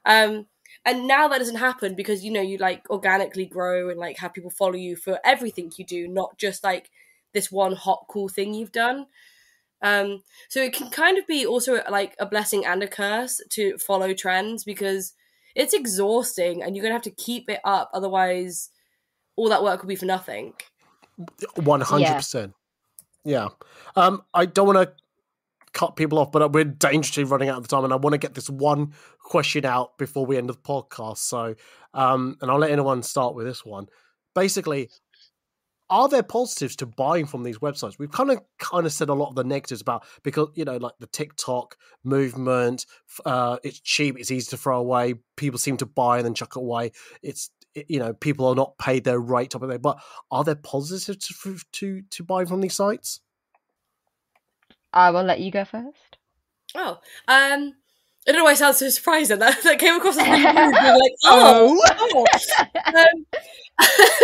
And now that doesn't happen, because, you like organically grow and like have people follow you for everything you do, not just like this one hot, cool thing you've done. So it can kind of be also like a blessing and a curse to follow trends, because it's exhausting and you're going to have to keep it up. Otherwise, all that work will be for nothing. 100%. Yeah. I don't want to cut people off, but we're dangerously running out of time, and I want to get this one question out before we end the podcast. So, and I'll let anyone start with this one. Basically, are there positives to buying from these websites? We've kind of said a lot of the negatives about, because, like the TikTok movement, it's cheap, it's easy to throw away, people seem to buy and then chuck it away. People are not paid their rate up there. But are there positives to buy from these sites? I will let you go first. Oh, I don't know why I sound so surprised at that. That came across as really rude. Like, oh.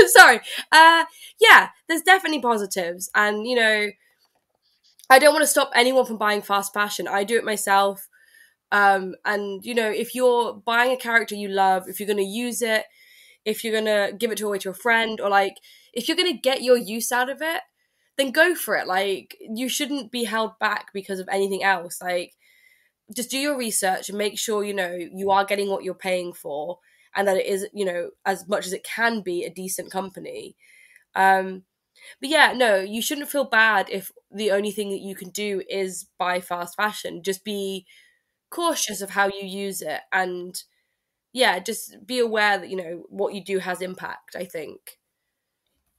Sorry. Yeah, there's definitely positives, and I don't want to stop anyone from buying fast fashion. I do it myself. And if you're buying a character you love, if you're going to use it, if you're going to give it away to a friend, or like if you're going to get your use out of it, then go for it. Like, you shouldn't be held back because of anything else. Like, just do your research and make sure, you are getting what you're paying for, and that it is, as much as it can be, a decent company. But yeah, no, you shouldn't feel bad if the only thing that you can do is buy fast fashion. Just be cautious of how you use it, and yeah, just be aware that, what you do has impact, I think.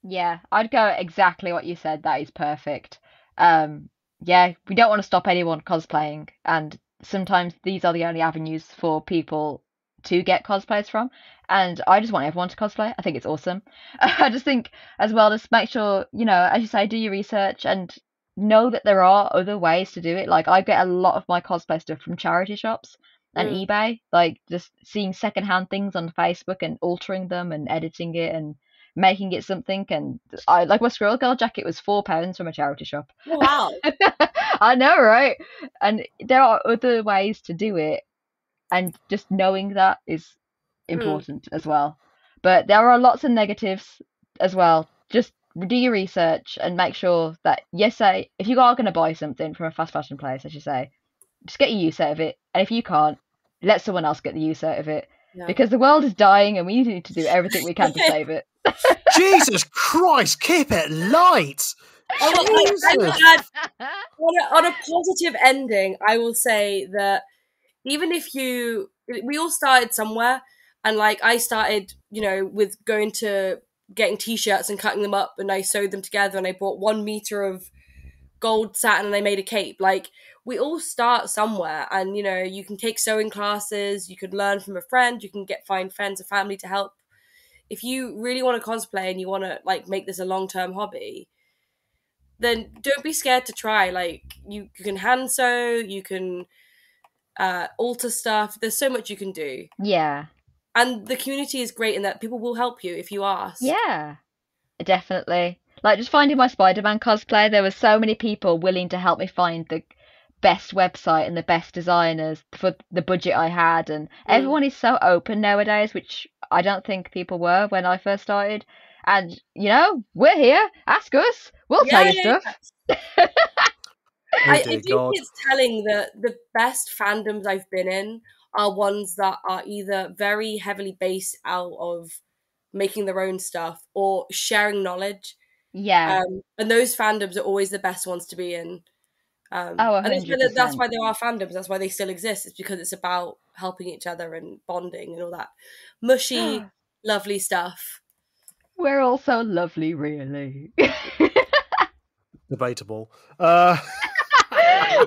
Yeah, I'd go exactly what you said. That is perfect. Yeah, we don't want to stop anyone cosplaying, and sometimes these are the only avenues for people to get cosplays from, and I just want everyone to cosplay. I think it's awesome. I just think as well, just make sure, as you say, do your research and know that there are other ways to do it. Like, I get a lot of my cosplay stuff from charity shops and eBay, like just seeing secondhand things on Facebook and altering them and editing it and making it something. And I like my Squirrel Girl jacket was £4 from a charity shop. Oh, wow. I know, right? And there are other ways to do it, and just knowing that is important as well. But there are lots of negatives as well. Just do your research and make sure that, yes, say, if you are going to buy something from a fast fashion place, as you say, just get your use out of it. And if you can't, let someone else get the use out of it. Yeah. Because the world is dying and we need to do everything we can to save it. Jesus Christ, keep it light. On a positive ending, I will say that even if we all started somewhere, and like I started, with going to getting t-shirts and cutting them up, and I sewed them together, and I bought 1 meter of gold satin and I made a cape. Like, we all start somewhere, and you can take sewing classes, you could learn from a friend, you can find friends or family to help. If you really want to cosplay and you want to like make this a long-term hobby, then don't be scared to try. Like, you can hand sew, you can alter stuff. There's so much you can do. Yeah. And the community is great in that people will help you if you ask. Yeah, definitely. Like, just finding my Spider-Man cosplay, there were so many people willing to help me find the best website and the best designers for the budget I had, and everyone is so open nowadays, which I don't think people were when I first started. And we're here, ask us, we'll tell you stuff. I think it's telling that the best fandoms I've been in are ones that are either very heavily based out of making their own stuff or sharing knowledge. Yeah. And those fandoms are always the best ones to be in. 100%. And that's why there are fandoms. That's why they still exist. It's because it's about helping each other and bonding and all that mushy, lovely stuff. We're all so lovely, really. Debatable.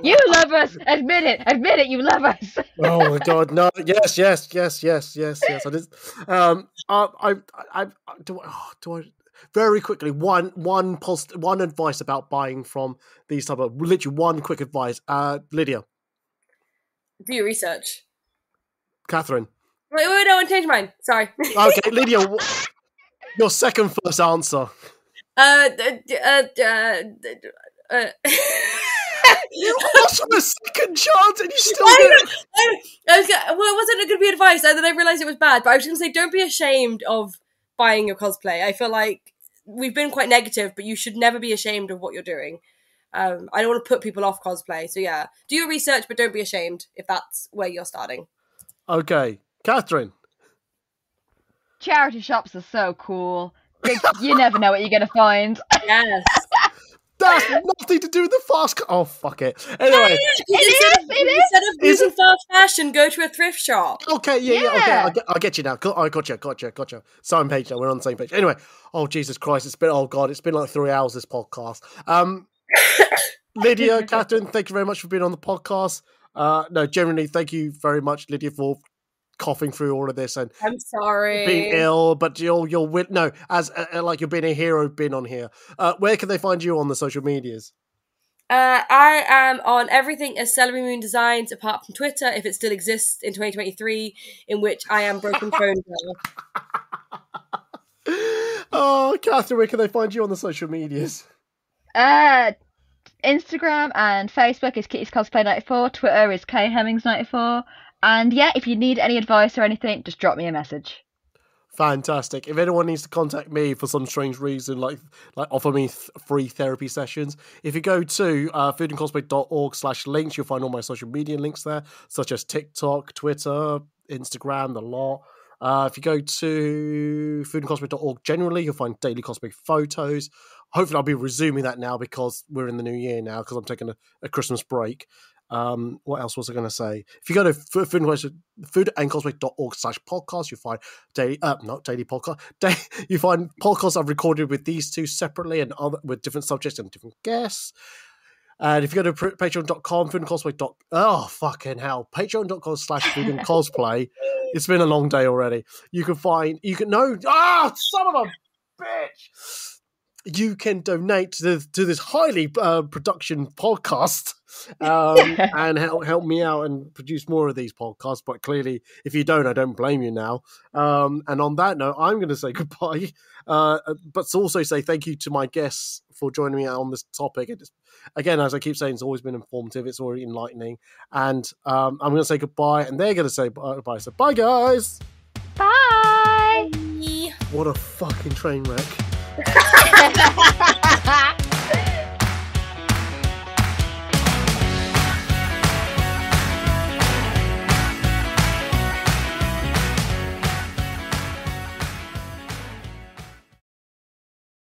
You love us. Admit it. You love us. Oh my God, no! Yes. I just, do I very quickly one advice about buying from these type of, literally one quick advice. Lydia, do your research. Catherine. Wait, no, I changed mine. Sorry. Okay, Lydia, your first answer. You asked for a second chance and you still did. It wasn't going to be advice, and then I realised it was bad, but I was going to say, don't be ashamed of buying your cosplay. I feel like we've been quite negative, but you should never be ashamed of what you're doing. I don't want to put people off cosplay, so yeah. Do your research, but don't be ashamed if that's where you're starting. Okay. Catherine. Charity shops are so cool. You never know what you're going to find. Yes. That's nothing to do with the fast. Oh, fuck it. Anyway, instead of using fast fashion, go to a thrift shop. Okay, yeah. Okay, I get you now. I gotcha. Same page now. We're on the same page. Anyway, oh Jesus Christ, it's been like 3 hours this podcast. Lydia, Katherine, thank you very much for being on the podcast. No, generally, thank you very much, Lydia, for coughing through all of this and I'm sorry being ill, but you're with as like you're being a hero being on here. Where can they find you on the social medias? I am on everything as Celery Moon Designs, apart from Twitter, if it still exists in 2023, in which I am Broken Phone Girl. Oh, Katherine, where can they find you on the social medias? Instagram and Facebook is Kitty's Cosplay 94. Twitter is K Hemmings 94. And yeah, if you need any advice or anything, just drop me a message. Fantastic. If anyone needs to contact me for some strange reason, like offer me free therapy sessions, if you go to foodandcosplay.org/links, you'll find all my social media links there, such as TikTok, Twitter, Instagram, the lot. If you go to foodandcosplay.org generally, you'll find daily cosplay photos. Hopefully I'll be resuming that now because we're in the new year now, because I'm taking a Christmas break. What else was I going to say? If you go to foodandcosplay.org/podcast, you'll find you find podcasts I've recorded with these two separately and with different subjects and different guests. And if you go to patreon.com, patreon.com/foodandcosplay, it's been a long day already. Son of a bitch! You can donate to this highly production podcast and help me out and produce more of these podcasts. But clearly, if you don't, I don't blame you now. And on that note, I'm going to say goodbye, but also say thank you to my guests for joining me out on this topic. Again, as I keep saying, it's always been informative. It's already enlightening. And I'm going to say goodbye, and they're going to say bye. So bye, guys. Bye. Bye. What a fucking train wreck.